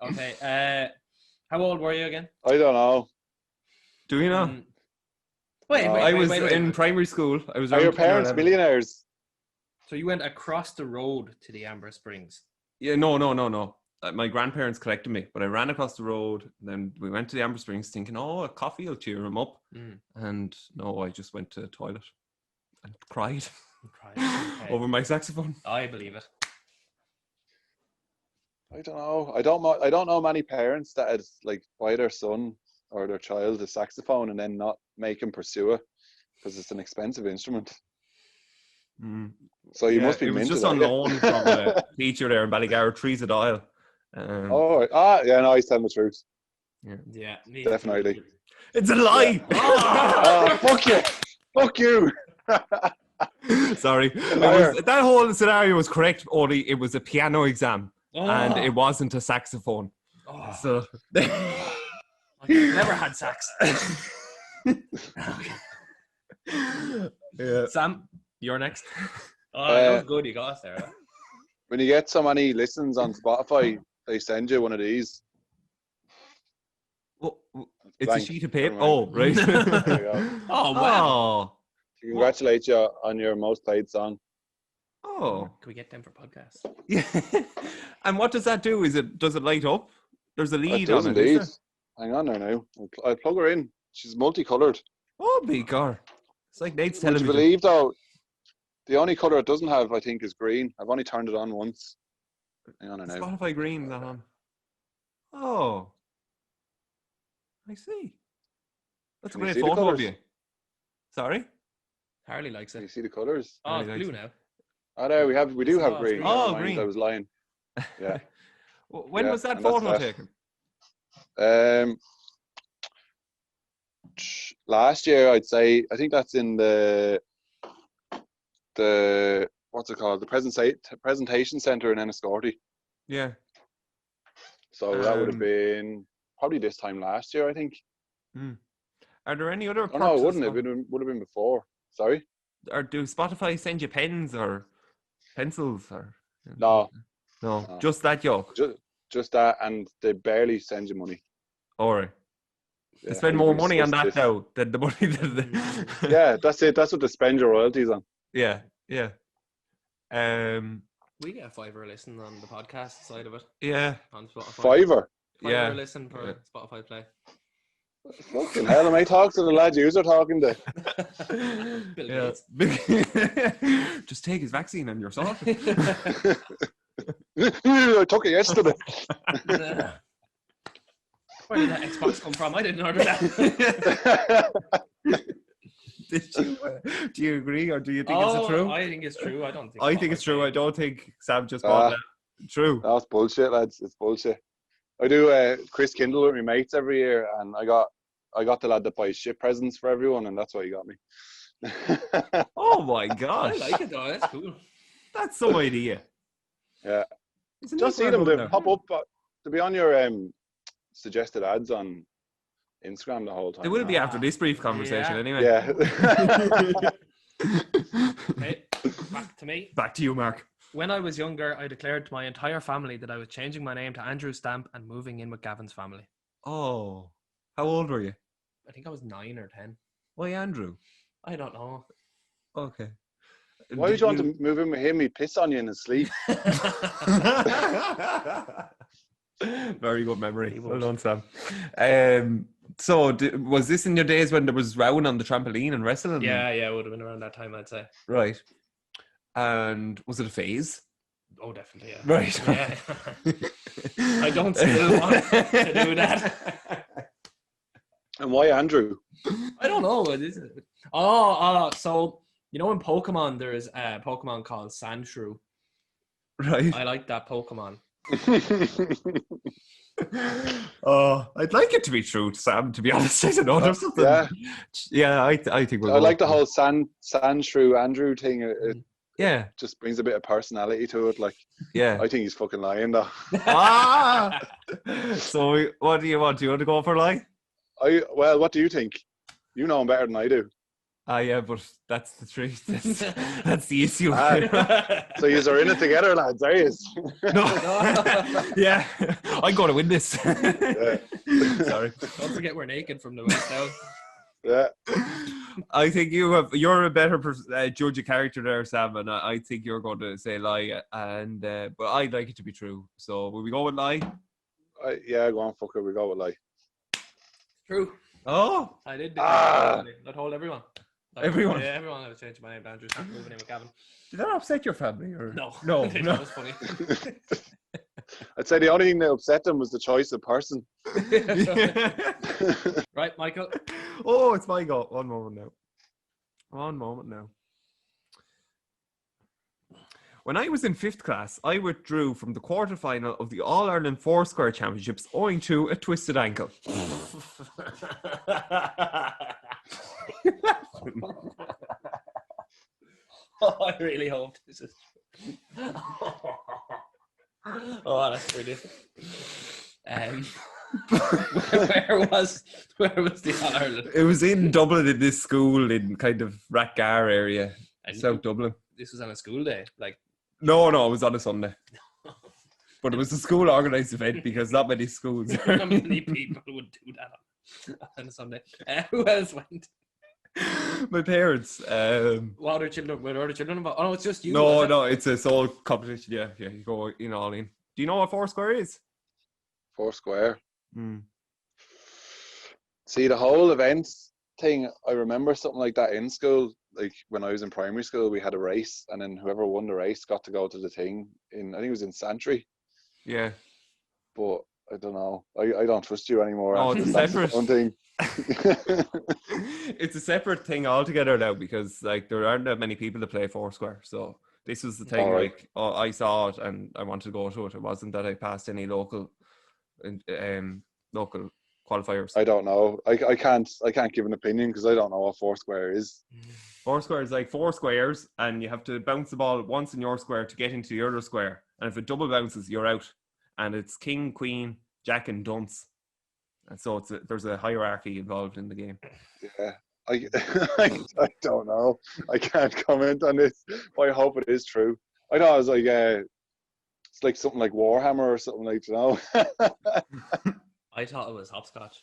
Speaker 3: Okay. How old were you again?
Speaker 1: I don't know.
Speaker 2: Do you know? I was in primary school. I was.
Speaker 1: Are your
Speaker 2: 10 or
Speaker 1: parents
Speaker 2: 11.
Speaker 1: millionaires?
Speaker 3: So you went across the road to the Amber Springs.
Speaker 2: Yeah, no. My grandparents collected me, but I ran across the road. Then we went to the Amber Springs thinking, oh, a coffee will cheer him up. And no, I just went to the toilet and cried
Speaker 3: Okay.
Speaker 2: over my saxophone.
Speaker 3: I believe it.
Speaker 1: I don't know. I don't know many parents that had like buy their son or their child a saxophone and then not make him pursue it because it's an expensive instrument. So you must be.
Speaker 2: It was
Speaker 1: minted,
Speaker 2: just on loan from a teacher there in Ballygar, Trees of Dial.
Speaker 1: Yeah, no, he's telling the truth.
Speaker 3: Yeah,
Speaker 1: Definitely.
Speaker 2: It's a lie.
Speaker 1: Yeah. Fuck you.
Speaker 2: Sorry, that whole scenario was correct. Only it was a piano exam, and it wasn't a saxophone. So
Speaker 3: I've never had sax.
Speaker 2: Yeah.
Speaker 3: Sam, you're next. That was good. You got us there.
Speaker 1: When you get so many listens on Spotify, they send you one of these.
Speaker 2: Well, it's
Speaker 1: Blank.
Speaker 2: a sheet of paper.
Speaker 1: Never mind.
Speaker 2: Oh, right.
Speaker 1: There you go.
Speaker 3: Oh, wow.
Speaker 1: Congratulate you on your most played song.
Speaker 2: Oh.
Speaker 3: Can we get them for podcasts?
Speaker 2: Yeah. And what does that do? Does it light up? There's a lead
Speaker 1: It does
Speaker 2: on it.
Speaker 1: indeed.
Speaker 2: Is
Speaker 1: Hang on there now. I'll plug her in. She's multicoloured.
Speaker 2: Oh, big God. It's like Nate's
Speaker 1: Would you
Speaker 2: television.
Speaker 1: believe though? The only colour it doesn't have, I think, is green. I've only turned it on once. Hang on now.
Speaker 2: Spotify Green, that on. Oh. I see. That's a
Speaker 1: Can you
Speaker 2: great
Speaker 1: see the
Speaker 2: photo of
Speaker 1: colours?
Speaker 2: you. Sorry?
Speaker 3: Harley likes
Speaker 1: Can you
Speaker 3: it.
Speaker 1: see the colours?
Speaker 3: Oh, it's
Speaker 2: Harley
Speaker 3: blue
Speaker 2: likes
Speaker 3: now.
Speaker 1: Oh, there we do have green.
Speaker 3: green.
Speaker 2: Oh,
Speaker 1: Never mind,
Speaker 2: green.
Speaker 1: I was lying. Yeah.
Speaker 2: When was that
Speaker 1: and that's
Speaker 2: photo
Speaker 1: that.
Speaker 2: taken?
Speaker 1: Last year, I'd say. I think that's in the what's it called? The presentation centre in Enniscorthy.
Speaker 2: Yeah.
Speaker 1: So that would have been probably this time last year, I think.
Speaker 2: Are there any other
Speaker 1: Oh no, it
Speaker 2: perks
Speaker 1: wouldn't
Speaker 2: of
Speaker 1: have. It would have been before. Sorry.
Speaker 2: Or do Spotify send you pens or pencils or
Speaker 1: No,
Speaker 2: just that yoke?
Speaker 1: just that, and they barely send you money.
Speaker 2: All right.
Speaker 1: Yeah,
Speaker 2: They spend more money on that now than the money that
Speaker 1: Yeah, that's it. That's what they spend your royalties on.
Speaker 2: Yeah.
Speaker 3: We get a $5 listen on the podcast side of it.
Speaker 2: Yeah.
Speaker 3: On Spotify.
Speaker 1: $5.
Speaker 2: Yeah.
Speaker 3: $5 listen per Spotify play.
Speaker 1: Fucking hell, am I talking to the lad you're talking to?
Speaker 3: Bill
Speaker 2: Yeah.
Speaker 3: Gates.
Speaker 2: Just take his vaccine and you're sorted.
Speaker 1: I took it yesterday.
Speaker 3: Where did that Xbox come from? I didn't order that.
Speaker 2: Do you agree, or do you think it's true?
Speaker 3: I think it's true.
Speaker 2: I think it's true. I don't think Sam just bought that. True.
Speaker 1: That's bullshit, lads. It's bullshit. I do Chris Kindle with my mates every year, and I got the lad that buys shit presents for everyone, and that's why he got me.
Speaker 2: Oh my gosh.
Speaker 3: I like it though. That's cool.
Speaker 2: That's some idea.
Speaker 1: Yeah.
Speaker 2: Isn't
Speaker 1: Just
Speaker 2: that
Speaker 1: see them.
Speaker 2: what I'm
Speaker 1: They
Speaker 2: doing
Speaker 1: pop up. To be on your suggested ads on Instagram the whole time.
Speaker 2: It will be after this brief conversation anyway.
Speaker 1: Yeah.
Speaker 3: Okay, back to me.
Speaker 2: Back to you, Mark.
Speaker 3: When I was younger, I declared to my entire family that I was changing my name to Andrew Stamp and moving in with Gavin's family.
Speaker 2: Oh. How old were you?
Speaker 3: I think I was 9 or 10.
Speaker 2: Why Andrew?
Speaker 3: I don't know.
Speaker 2: Okay.
Speaker 1: Why would you want to move in with him? He'd piss on you in his sleep.
Speaker 2: Very good memory. Well done, Sam. So, was this in your days when there was rowing on the trampoline and wrestling?
Speaker 3: Yeah, it would have been around that time, I'd say.
Speaker 2: Right. And was it a phase?
Speaker 3: Oh, definitely, yeah.
Speaker 2: Right.
Speaker 3: Yeah. I don't still want to do that.
Speaker 1: And why Andrew?
Speaker 3: I don't know. So, you know in Pokemon, there is a Pokemon called Sandshrew.
Speaker 2: Right.
Speaker 3: I like that Pokemon.
Speaker 2: I'd like it to be true, Sam, to be honest. I don't know. There's something. Yeah, I think we'll
Speaker 1: I like the whole Sandshrew Andrew thing. It just brings a bit of personality to it. Like,
Speaker 2: yeah.
Speaker 1: I think he's fucking lying though.
Speaker 2: So what do you want? Do you want to go for a lie?
Speaker 1: Well, what do you think? You know him better than I do.
Speaker 2: Yeah, but that's the truth. That's the issue.
Speaker 1: So you're in it together, lads, are you?
Speaker 2: No. Yeah, I'm going to win this.
Speaker 1: Yeah.
Speaker 2: Sorry.
Speaker 3: Don't forget we're naked from the waist down.
Speaker 1: Yeah.
Speaker 2: I think you're a better judge of character there, Sam, and I think you're going to say lie, and but I'd like it to be true. So will we go with lie?
Speaker 1: Yeah, go on, fucker. We go with lie.
Speaker 3: True.
Speaker 2: Oh,
Speaker 3: I did. I told everyone.
Speaker 2: Everyone?
Speaker 3: Yeah, everyone had to change my name to Andrew. Start moving in with Gavin.
Speaker 2: Did that upset your family? Or?
Speaker 3: No.
Speaker 2: No.
Speaker 3: That was funny.
Speaker 1: I'd say the only thing that upset them was the choice of person.
Speaker 3: Right, Michael.
Speaker 2: Oh, it's my go. One moment now. When I was in 5th class, I withdrew from the quarterfinal of the All-Ireland Foursquare Championships owing to a twisted ankle.
Speaker 3: I really hope this is true. Oh, that's brilliant. Where was the Ireland?
Speaker 2: It was in Dublin, in this school in kind of Rathgar area, South Dublin.
Speaker 3: This was on a school day, like.
Speaker 2: No, it was on a Sunday. But it was a school organised event because not many schools.
Speaker 3: Not many people would do that on a Sunday. Who else went?
Speaker 2: My parents.
Speaker 3: What other children? Were other children involved? Oh no, it's just you.
Speaker 2: No, it's a sole competition. Yeah, you go in all in. Do you know what Foursquare is?
Speaker 1: Foursquare. See, the whole event thing, I remember something like that in school. Like when I was in primary school, we had a race, and then whoever won the race got to go to the thing in, I think it was in Santry.
Speaker 2: Yeah.
Speaker 1: But I don't know. I don't trust you anymore.
Speaker 2: Oh, it's a separate
Speaker 1: thing.
Speaker 2: It's a separate thing altogether now because like there aren't that many people that play Foursquare. So this was the thing.
Speaker 1: Right.
Speaker 2: Like I saw it and I wanted to go to it. It wasn't that I passed any local qualifiers.
Speaker 1: I don't know. I can't give an opinion because I don't know what Foursquare is.
Speaker 2: Foursquare is like 4 squares, and you have to bounce the ball once in your square to get into the other square. And if it double bounces, you're out. And it's king, queen, jack, and dunce. And so there's a hierarchy involved in the game.
Speaker 1: Yeah, I don't know. I can't comment on this, but I hope it is true. I thought it was like it's like something like Warhammer or something like, you know.
Speaker 3: I thought it was hopscotch.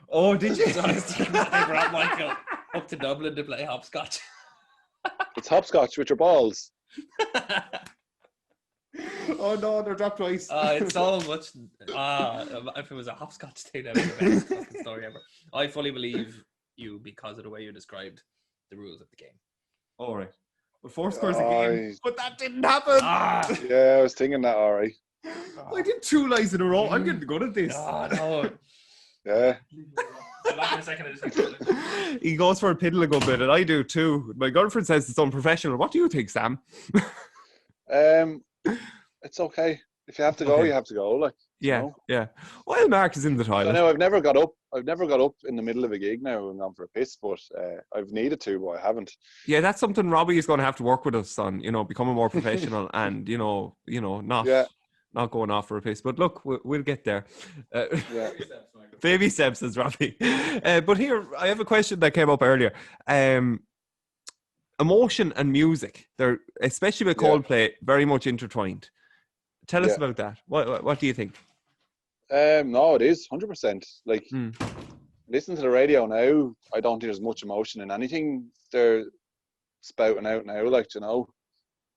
Speaker 2: Oh, did you?
Speaker 3: So I was thinking that they brought Michael up to Dublin to play hopscotch.
Speaker 1: It's hopscotch with your balls.
Speaker 2: Oh no, they're dropped twice.
Speaker 3: It's so much. If it was a hopscotch thing, that would be the best fucking story ever. I fully believe you because of the way you described the rules of the game.
Speaker 2: All right. But Foursquare's a game, but that didn't happen.
Speaker 1: Yeah, I was thinking that. All right.
Speaker 2: I did 2 lies in a row. I'm getting good at this.
Speaker 3: Oh no.
Speaker 1: Yeah.
Speaker 3: I'm back in a second.
Speaker 2: He goes for a piddle a good bit, and I do too. My girlfriend says it's unprofessional. What do you think, Sam?
Speaker 1: It's okay. If you have to go, you have to go. Like,
Speaker 2: yeah,
Speaker 1: you know?
Speaker 2: yeah. While Mark is in the toilet.
Speaker 1: I know I've never got up in the middle of a gig now and gone for a piss, but I've needed to, but I haven't.
Speaker 2: Yeah, that's something Robbie is going to have to work with us on. You know, becoming more professional and not going off for a piss. But look, we'll get there. Baby steps, says Robbie. But here, I have a question that came up earlier. Emotion and music, they're especially with Coldplay, very much intertwined. Tell us about that. What do you think?
Speaker 1: No, it is 100%. Like, listen to the radio now. I don't think there's much emotion in anything. spouting out now, like, you know.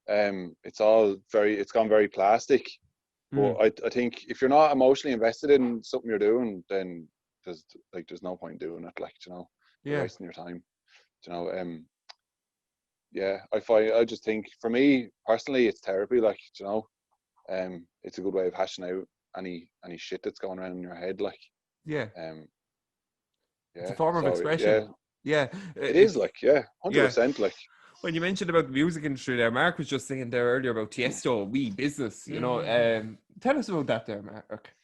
Speaker 1: It's gone very plastic. But I think if you're not emotionally invested in something you're doing, then there's no point in doing it, like, you know. You're wasting your time. You know, I just think for me personally it's therapy, like, you know. It's a good way of hashing out any shit that's going around in your head, like.
Speaker 2: It's a form of expression.
Speaker 1: It is, like, 100%, like.
Speaker 2: When you mentioned about the music industry there, Mark was just saying there earlier about Tiesto, We Business, you know. Tell us about that there, Mark.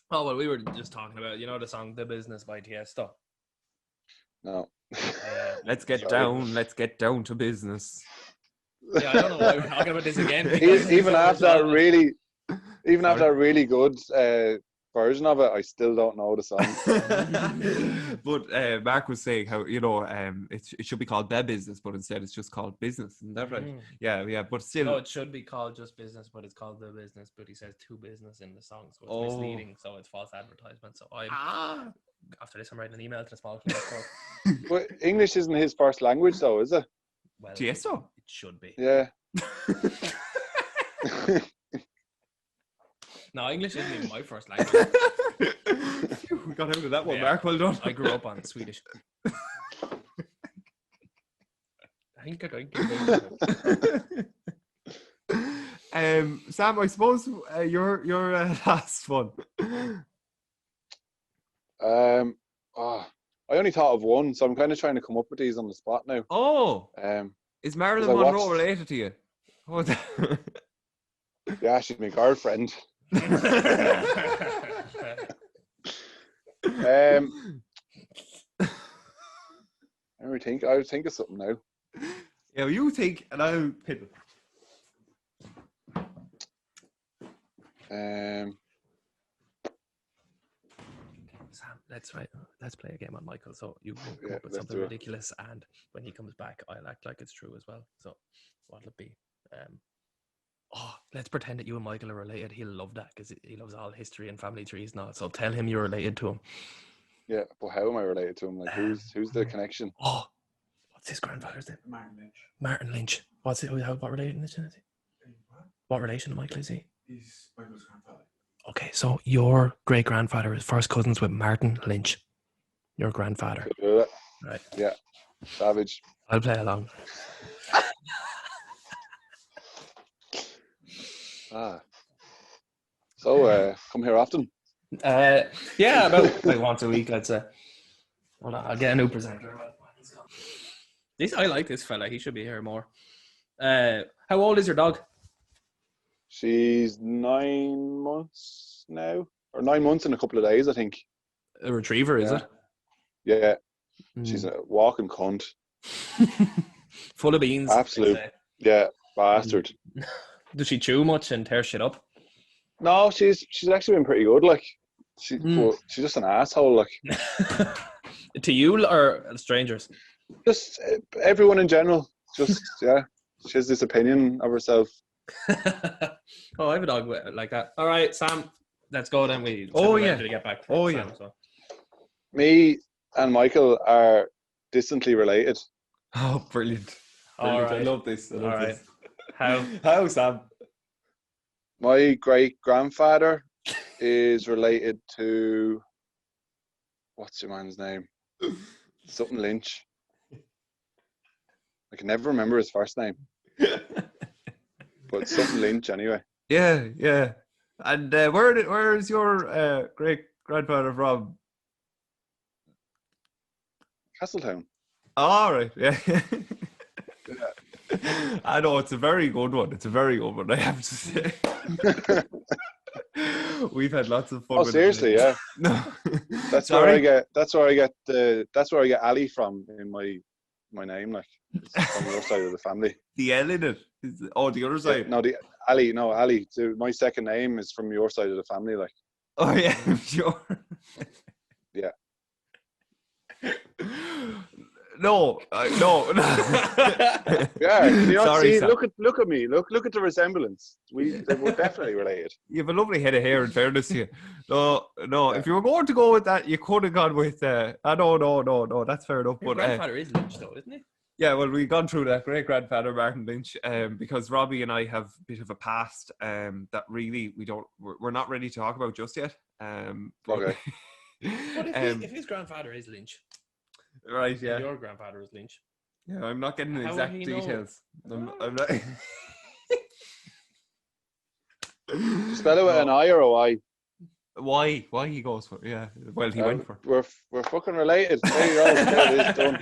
Speaker 3: Oh, well, we were just talking about, you know, the song The Business by Tiesto.
Speaker 1: No.
Speaker 2: Let's get down to business.
Speaker 3: Yeah, I don't know why we're talking about this again.
Speaker 1: Even after that really good version of it, I still don't know the song.
Speaker 2: But Mark was saying how, you know, it should be called The Business, but instead it's just called Business. Isn't that right? Yeah, but still.
Speaker 3: No, it should be called just Business, but it's called The Business, but he says to business in the song, so it's misleading, so it's false advertisement. So after this, I'm writing an email to the small class.
Speaker 1: But English isn't his first language, though, is it?
Speaker 3: Well,
Speaker 2: Tiesto?
Speaker 3: It should be.
Speaker 1: Yeah.
Speaker 3: No, English isn't even my first language.
Speaker 2: We got out of that one, Mark. Well done.
Speaker 3: I grew up on Swedish.
Speaker 2: Sam, I suppose your last one.
Speaker 1: I only thought of one, so I'm kind of trying to come up with these on the spot now.
Speaker 2: Oh, is Marilyn Monroe related to you?
Speaker 1: Yeah, she's my girlfriend. I think of something now.
Speaker 2: Yeah, well, you think, and I'll pin it.
Speaker 3: Sam, let's play a game on Michael. So you come up with something ridiculous, and when he comes back, I'll act like it's true as well. So what'll it be? Let's pretend that you and Michael are related. He'll love that because he loves all history and family trees and all. So tell him you're related to him.
Speaker 1: Yeah, but how am I related to him? Like, who's the connection?
Speaker 3: What's his grandfather's name? Martin Lynch. What relation is he? What relation to Michael is he?
Speaker 4: He's Michael's grandfather.
Speaker 3: Okay, so your great grandfather is first cousins with Martin Lynch. Your grandfather.
Speaker 1: Right. Yeah. Savage.
Speaker 3: I'll play along.
Speaker 1: So come here often?
Speaker 3: About like once a week, I'd say. Hold on, I'll get a new presenter. I like this fella. He should be here more. How old is your dog?
Speaker 1: She's 9 months now, or 9 months in a couple of days, I think.
Speaker 3: A retriever, is it?
Speaker 1: Yeah. She's a walking cunt.
Speaker 3: Full of beans.
Speaker 1: Absolute. Yeah, bastard.
Speaker 3: Does she chew much and tear shit up?
Speaker 1: No, she's actually been pretty good. Like, she's just an asshole. Like,
Speaker 3: to you or strangers?
Speaker 1: Just everyone in general. Just she has this opinion of herself.
Speaker 3: I have a dog like that. All right, Sam, let's go then. To get back. Sam, so.
Speaker 1: Me and Michael are distantly related.
Speaker 2: Oh, brilliant!
Speaker 3: Right.
Speaker 2: I love this. This.
Speaker 3: How,
Speaker 2: Sam?
Speaker 1: My great grandfather is related to, what's your man's name? Something Lynch. I can never remember his first name. But something Lynch anyway.
Speaker 2: Yeah. And where is your great grandfather from?
Speaker 1: Castletown.
Speaker 2: All right. Yeah. I know it's a very good one. I have to say. We've had lots of fun.
Speaker 1: Oh, seriously, yeah.
Speaker 2: No,
Speaker 1: that's where I get Ali from in my name, like, it's from your side of the family.
Speaker 2: The L in it. The other side.
Speaker 1: No, Ali. So my second name is from your side of the family, like.
Speaker 2: Oh yeah, I'm sure.
Speaker 1: Yeah.
Speaker 2: No.
Speaker 1: Yeah, can you not
Speaker 2: Sorry,
Speaker 1: see?
Speaker 2: Sam.
Speaker 1: Look at me. Look at the resemblance. We're definitely related.
Speaker 2: You have a lovely head of hair, in fairness to you. No. Yeah. If you were going to go with that, you could have gone with. No. That's fair enough.
Speaker 3: Your
Speaker 2: but
Speaker 3: grandfather is Lynch, though, isn't he?
Speaker 2: Yeah, well, we've gone through that great grandfather Martin Lynch, because Robbie and I have a bit of a past that really we're not ready to talk about just yet. But,
Speaker 1: Okay.
Speaker 3: But if his grandfather is Lynch,
Speaker 2: right, yeah,
Speaker 3: and your grandfather is Lynch,
Speaker 2: yeah, I'm not getting the
Speaker 3: How
Speaker 2: exact
Speaker 3: would he know?
Speaker 2: details. I'm not.
Speaker 1: Spell it with an I or a Y.
Speaker 2: Why he goes for? Yeah, well, he went for.
Speaker 1: We're fucking related. There you go. There it is. Done.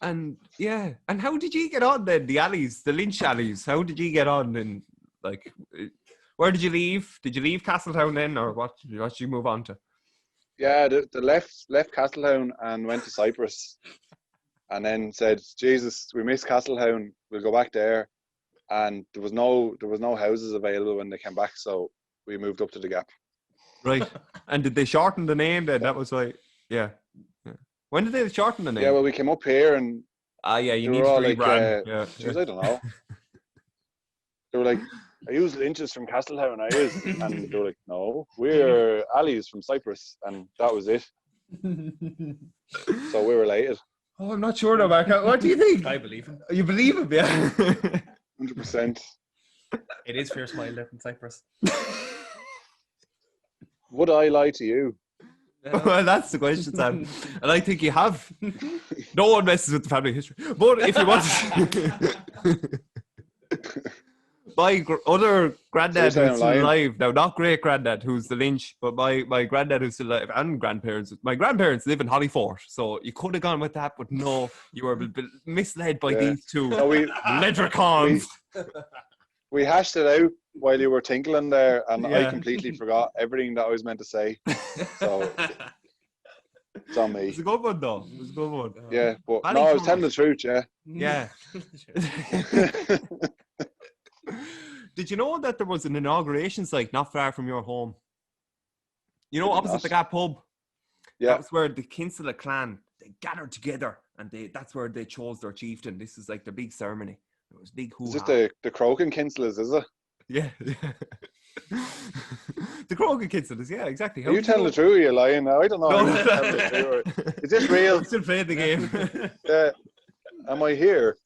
Speaker 2: And yeah, and how did you get on then? The alleys, the Lynch alleys. How did you get on? And like, where did you leave? Did you leave Castletown then, or what? What did you move on to?
Speaker 1: Yeah, the left Castletown and went to Cyprus, and then said, "Jesus, we miss Castletown. We'll go back there." And there was no houses available when they came back, so we moved up to the Gap.
Speaker 2: Right. And did they shorten the name then? That was like, yeah. When did they shorten the name?
Speaker 1: Yeah, well, we came up here and
Speaker 2: yeah, you
Speaker 1: they
Speaker 2: need
Speaker 1: were
Speaker 2: to
Speaker 1: all
Speaker 2: rebrand.
Speaker 1: like, geez, I don't know. They were like, "Are you Lynches from Castletown, are you?" And they were like, "No, we're Ali's from Cyprus," and that was it. So we were related.
Speaker 2: Oh, I'm not sure though, Mark. What do you think?
Speaker 3: I believe him.
Speaker 2: You believe him, yeah?
Speaker 1: 100%.
Speaker 3: It is fierce wild in Cyprus.
Speaker 1: Would I lie to you?
Speaker 2: Well, that's the question, Sam. And I think you have. No one messes with the family history. But if you want my other granddad
Speaker 1: So you're saying
Speaker 2: who's
Speaker 1: I'm
Speaker 2: still
Speaker 1: lying?
Speaker 2: alive, now not great granddad who's the Lynch, but my granddad who's still alive, and grandparents. My grandparents live in Hollyfort, so you could have gone with that, but no, you were misled by
Speaker 1: Yeah.
Speaker 2: these two
Speaker 1: No,
Speaker 2: leprechauns.
Speaker 1: we hashed it out while you were tinkling there, and I
Speaker 2: Yeah.
Speaker 1: completely forgot everything that I was meant to say. So it's on me.
Speaker 2: It's a good one, though. It was a good one.
Speaker 1: Yeah, but
Speaker 2: Manny
Speaker 1: no, I was
Speaker 2: Thomas.
Speaker 1: telling the truth, yeah.
Speaker 2: Yeah. Did you know that there was an inauguration site not far from your home? You know,
Speaker 1: I did
Speaker 2: opposite
Speaker 1: not.
Speaker 2: the Gap pub.
Speaker 1: Yeah.
Speaker 2: That was where the Kinsella clan, they gathered together, and that's where they chose their chieftain. This is like the big ceremony. It was big
Speaker 1: Is
Speaker 2: hoo-ha.
Speaker 1: this the Croken Kinsellas, is it?
Speaker 2: Yeah. The Kroger Kinsellas, yeah, exactly.
Speaker 1: Are you telling the truth or are you lying? I don't know.
Speaker 2: No,
Speaker 1: Are you telling the truth or- Is this real?
Speaker 2: I'm still playing the game.
Speaker 1: Am I here?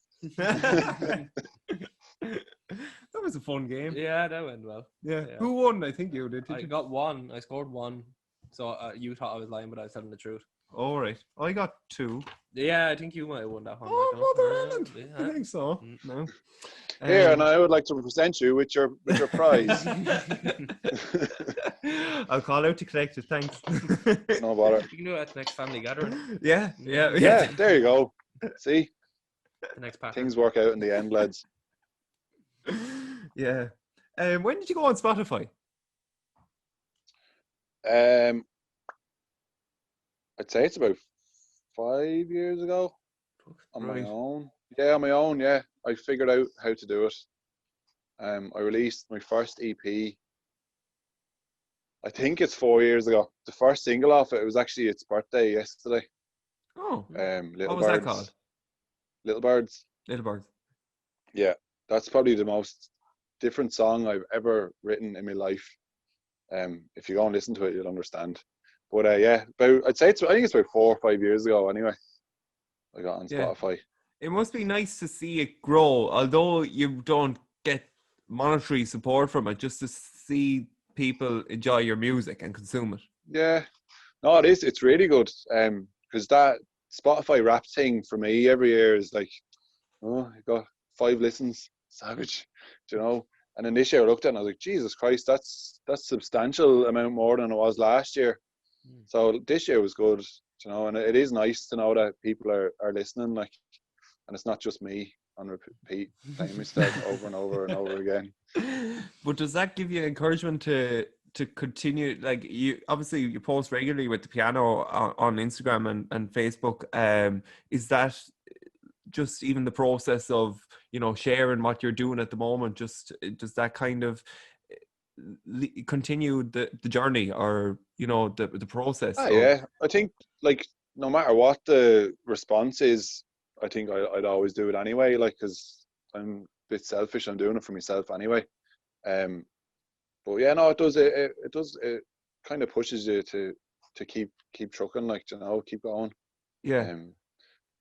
Speaker 2: That was a fun game.
Speaker 3: Yeah, that went well.
Speaker 2: Yeah.
Speaker 3: Yeah.
Speaker 2: Who won? I think you did.
Speaker 3: I got one. I scored one. So you thought I was lying, but I was telling the truth.
Speaker 2: All right. I got 2.
Speaker 3: Yeah, I think you might have won that one.
Speaker 2: Oh,
Speaker 3: Michael.
Speaker 2: Mother Ireland.
Speaker 3: Yeah.
Speaker 2: I think so. No.
Speaker 1: Here, and I would like to present you with your prize.
Speaker 2: I'll call out to collect it. Thanks.
Speaker 1: No bother.
Speaker 3: You can do it at the next family gathering.
Speaker 2: Yeah.
Speaker 1: Yeah, there you go. See,
Speaker 3: The next pattern.
Speaker 1: things work out in the end, lads.
Speaker 2: Yeah. When did you go on Spotify?
Speaker 1: I'd say it's about 5 years ago on
Speaker 2: Right.
Speaker 1: my own. Yeah, on my own. Yeah, I figured out how to do it. I released my first EP. I think it's 4 years ago. The first single off it was actually its birthday yesterday.
Speaker 2: Oh.
Speaker 1: Little
Speaker 2: What was
Speaker 1: Birds.
Speaker 2: that called?
Speaker 1: Little Birds.
Speaker 2: Little Birds.
Speaker 1: Yeah, that's probably the most different song I've ever written in my life. If you go and listen to it, you'll understand. But yeah, I think it's about 4 or 5 years ago. Anyway, I got on
Speaker 2: Yeah.
Speaker 1: Spotify.
Speaker 2: It must be nice to see it grow, although you don't get monetary support from it, just to see people enjoy your music and consume it.
Speaker 1: Yeah, no, it is. It's really good. Because that Spotify rap thing for me every year is like, oh, I got 5 listens, savage, you know. And then this year I looked at it and I was like, Jesus Christ, that's substantial amount more than it was last year. So this year was good, you know, and it is nice to know that people are listening, like, and it's not just me on repeat playing my stuff over and over and over again.
Speaker 2: But does that give you encouragement to continue? Like, you obviously you post regularly with the piano on Instagram and Facebook. Is that just even the process of, you know, sharing what you're doing at the moment, just does that kind of continue the journey, or, you know, the process?
Speaker 1: Yeah, I think, like, no matter what the response is, I think I'd always do it anyway, like, because I'm a bit selfish. I'm doing it for myself anyway. But yeah, no, it does. It kind of pushes you to keep trucking, like, you know, keep going.
Speaker 2: Yeah.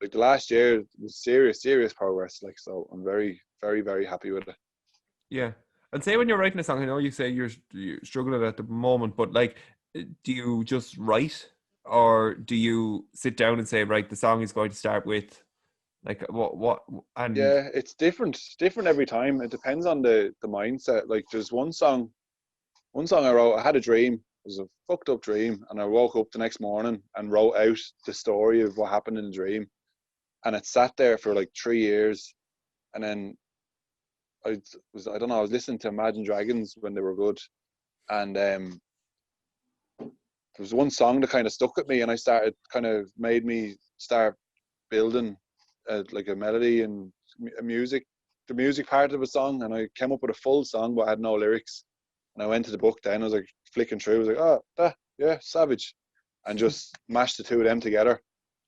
Speaker 1: like the last year was serious progress. Like, so I'm very, very, very happy with it.
Speaker 2: Yeah. And say when you're writing a song, I know you say you're struggling at the moment, but like, do you just write, or do you sit down and say, right, the song is going to start with, like, what, and
Speaker 1: Yeah, it's different every time. It depends on the mindset. Like, there's one song I wrote. I had a dream. It was a fucked up dream, and I woke up the next morning and wrote out the story of what happened in the dream, and it sat there for like 3 years, and then I don't know. I was listening to Imagine Dragons when they were good, and there was one song that kind of stuck with me, and I started made me start building like a melody and a music, the music part of a song, and I came up with a full song, but I had no lyrics. And I went to the book then. I was like flicking through. I was like, oh, yeah, Savage, and just mashed the two of them together.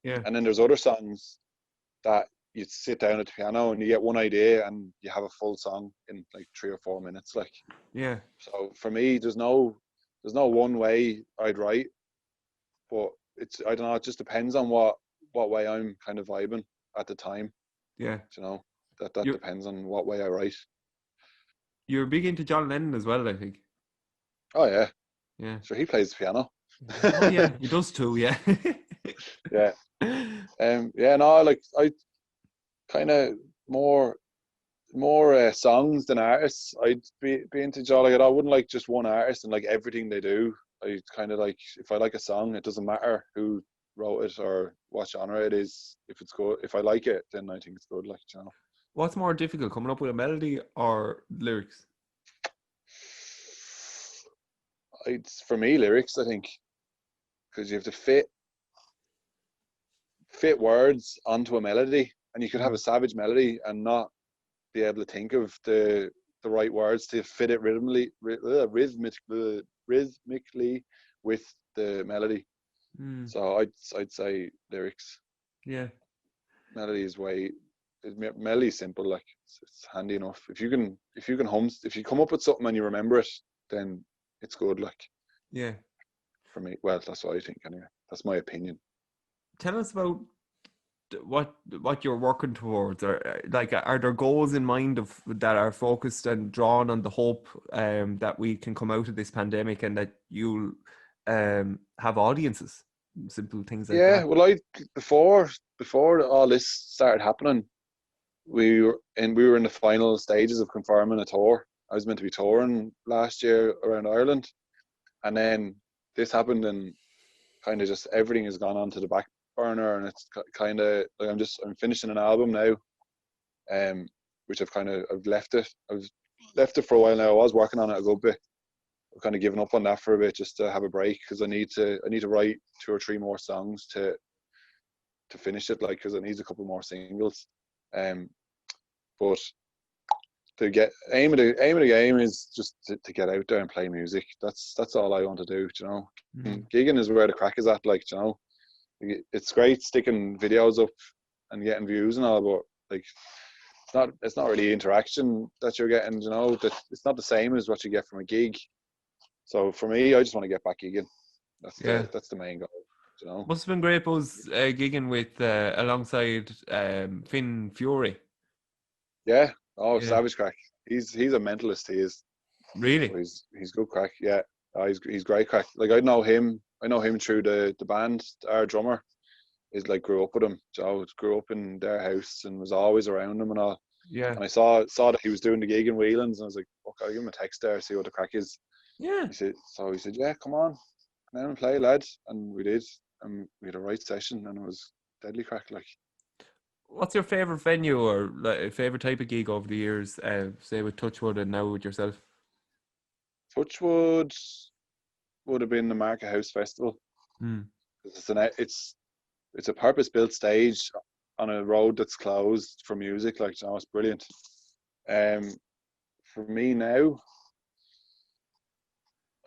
Speaker 2: yeah,
Speaker 1: And then there's other songs that you sit down at the piano and you get one idea and you have a full song in like 3 or 4 minutes. Like,
Speaker 2: yeah,
Speaker 1: so for me, there's no one way I'd write, but I don't know. It just depends on what way I'm kind of vibing at the time.
Speaker 2: yeah.
Speaker 1: You know, that
Speaker 2: You're
Speaker 1: depends on what way I write.
Speaker 2: you're big into John Lennon as well, I think.
Speaker 1: Oh yeah,
Speaker 2: Yeah.
Speaker 1: so he plays the piano.
Speaker 2: Oh yeah, he does too. Yeah.
Speaker 1: Yeah. Yeah. No, like I kind of more songs than artists. I'd be into John. Like, I wouldn't like just one artist and like everything they do. I kind of like, if I like a song, it doesn't matter who wrote it or what genre it is. If it's good, if I like it, then I think it's good. Like, you know.
Speaker 2: What's more difficult, coming up with a melody or lyrics?
Speaker 1: It's for me lyrics, I think, because you have to fit words onto a melody, and you could have a Savage melody and not be able to think of the right words to fit it rhythmically with the melody.
Speaker 2: Mm.
Speaker 1: So I'd say lyrics.
Speaker 2: Yeah.
Speaker 1: Melody is melody is simple. Like, it's handy enough. If you can if you come up with something and you remember it, then it's good. Like,
Speaker 2: Yeah.
Speaker 1: for me, well, that's what I think anyway. That's my opinion.
Speaker 2: Tell us about what you're working towards, or like, are there goals in mind of that are focused and drawn on the hope that we can come out of this pandemic and that you'll have audiences, simple things like
Speaker 1: Yeah,
Speaker 2: that.
Speaker 1: well, before all this started happening, we were in the final stages of confirming a tour. I was meant to be touring last year around Ireland, and then this happened, and kind of just everything has gone onto the back burner, and it's kind of like I'm finishing an album now, which I've left it. I've left it for a while now. I was working on it a good bit. I've kind of given up on that for a bit just to have a break, because I need to write 2 or 3 more songs to finish it, like, because it needs a couple more singles. But to get aim of the game is just to get out there and play music. That's all I want to do. You know, gigging is where the crack is at. Like, you know, it's great sticking videos up and getting views and all, but like, it's not really interaction that you're getting. You know, that it's not the same as what you get from a gig. So for me, I just want to get back gigging. That's the main goal. You know,
Speaker 2: Must have been great buzz gigging with alongside Finn Fury.
Speaker 1: yeah. Oh,
Speaker 2: Yeah.
Speaker 1: Savage crack. He's a mentalist. He is.
Speaker 2: Really?
Speaker 1: So he's good crack. Yeah. He's great crack. Like, I know him through the band. Our drummer is like, grew up with him. Joe grew up in their house and was always around them and all.
Speaker 2: Yeah.
Speaker 1: And I saw that he was doing the gig in Whelan's, and I was like, okay, I'll give him a text there, see what the crack is.
Speaker 2: Yeah.
Speaker 1: He said, yeah, come on, come down and play, lad. And we did. And we had a right session, and it was deadly crack. Like,
Speaker 2: What's your favorite venue or like favorite type of gig over the years? Say with Touchwood and now with yourself.
Speaker 1: Touchwood would have been the Market House Festival. It's a purpose-built stage on a road that's closed for music. Like, you know, it's brilliant. For me now,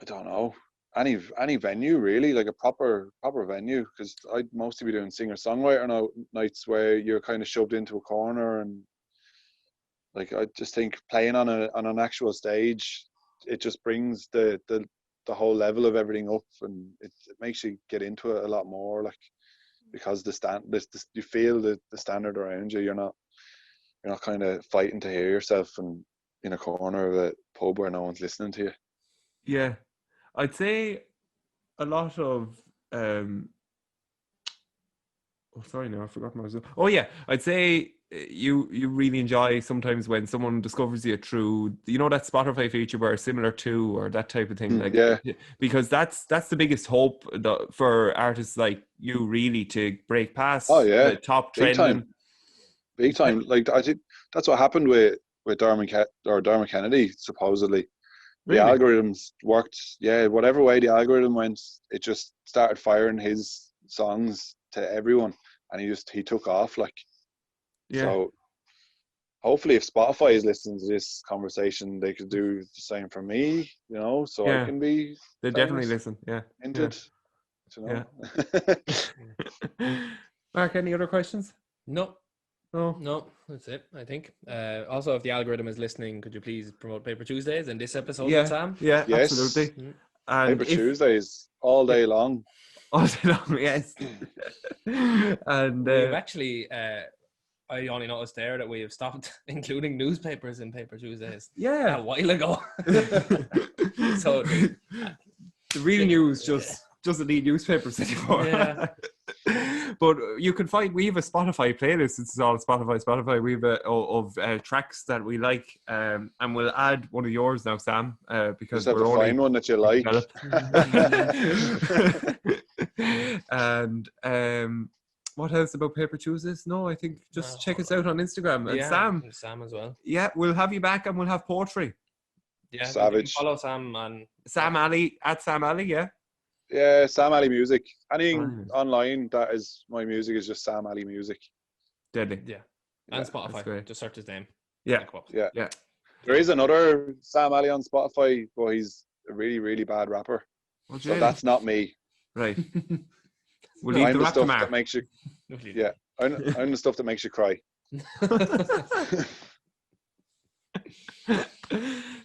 Speaker 1: I don't know, any venue really, like a proper venue, because I'd mostly be doing singer-songwriter nights where you're kind of shoved into a corner, and like, I just think playing on an actual stage, it just brings the whole level of everything up, and it makes you get into it a lot more. Like, because you feel the standard around you. You're not kind of fighting to hear yourself and in a corner of a pub where no one's listening to you.
Speaker 2: Yeah, I'd say a lot of oh, sorry, no, I forgot my. Oh yeah, I'd say you really enjoy sometimes when someone discovers you through that Spotify feature where similar to or that type of thing. Like,
Speaker 1: Yeah,
Speaker 2: because that's the biggest hope for artists like you really to break past the top trending.
Speaker 1: Big time. Like I think that's what happened with Dermot Kennedy supposedly.
Speaker 2: Really?
Speaker 1: The algorithms worked. Yeah, whatever way the algorithm went, it just started firing his songs to everyone, and he took off. Like, so hopefully, if Spotify is listening to this conversation, they could do the same for me. So I can be.
Speaker 2: They definitely listen. Yeah.
Speaker 1: Hinted.
Speaker 2: Yeah. Mark, any other questions?
Speaker 3: No.
Speaker 2: No,
Speaker 3: that's it, I think. Also, if the algorithm is listening, could you please promote Paper Tuesdays in this episode with Sam?
Speaker 2: Yeah,
Speaker 1: yes.
Speaker 2: Absolutely.
Speaker 1: And Paper Tuesdays all day long.
Speaker 2: All day long, yes. And
Speaker 3: we've actually, I only noticed there that we have stopped including newspapers in Paper Tuesdays.
Speaker 2: Yeah.
Speaker 3: A while ago. So
Speaker 2: the real news just doesn't need newspapers anymore.
Speaker 3: Yeah.
Speaker 2: But you can find, we have a Spotify playlist. It's all Spotify. We have of tracks that we like, and we'll add one of yours now, Sam, because
Speaker 1: just have to find one that you like.
Speaker 2: And what else about Paper Tuesdays? No, I think just check us out on Instagram. And
Speaker 3: Sam as well.
Speaker 2: Yeah, we'll have you back, and we'll have poetry.
Speaker 3: Yeah,
Speaker 1: savage.
Speaker 3: Follow Sam on
Speaker 2: Sam Ali at Sam Ali. Yeah.
Speaker 1: Yeah, Sam Ali Music. Anything online that is my music is just Sam Ali Music.
Speaker 2: Deadly.
Speaker 3: Yeah. And Spotify. Just search his name.
Speaker 2: Yeah.
Speaker 1: Yeah. There is another Sam Ali on Spotify, but he's a really, really bad rapper.
Speaker 2: Well,
Speaker 1: so that's not me.
Speaker 2: Right. We'll leave the rap to Mark.
Speaker 1: That makes you, I'm the stuff that makes you cry.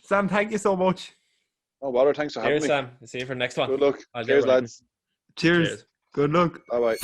Speaker 2: Sam, thank you so much.
Speaker 1: No bother. Thanks for having me.
Speaker 3: Sam. See you for the next one.
Speaker 1: Good luck. Cheers, lads.
Speaker 2: Cheers. Good luck.
Speaker 1: Bye-bye.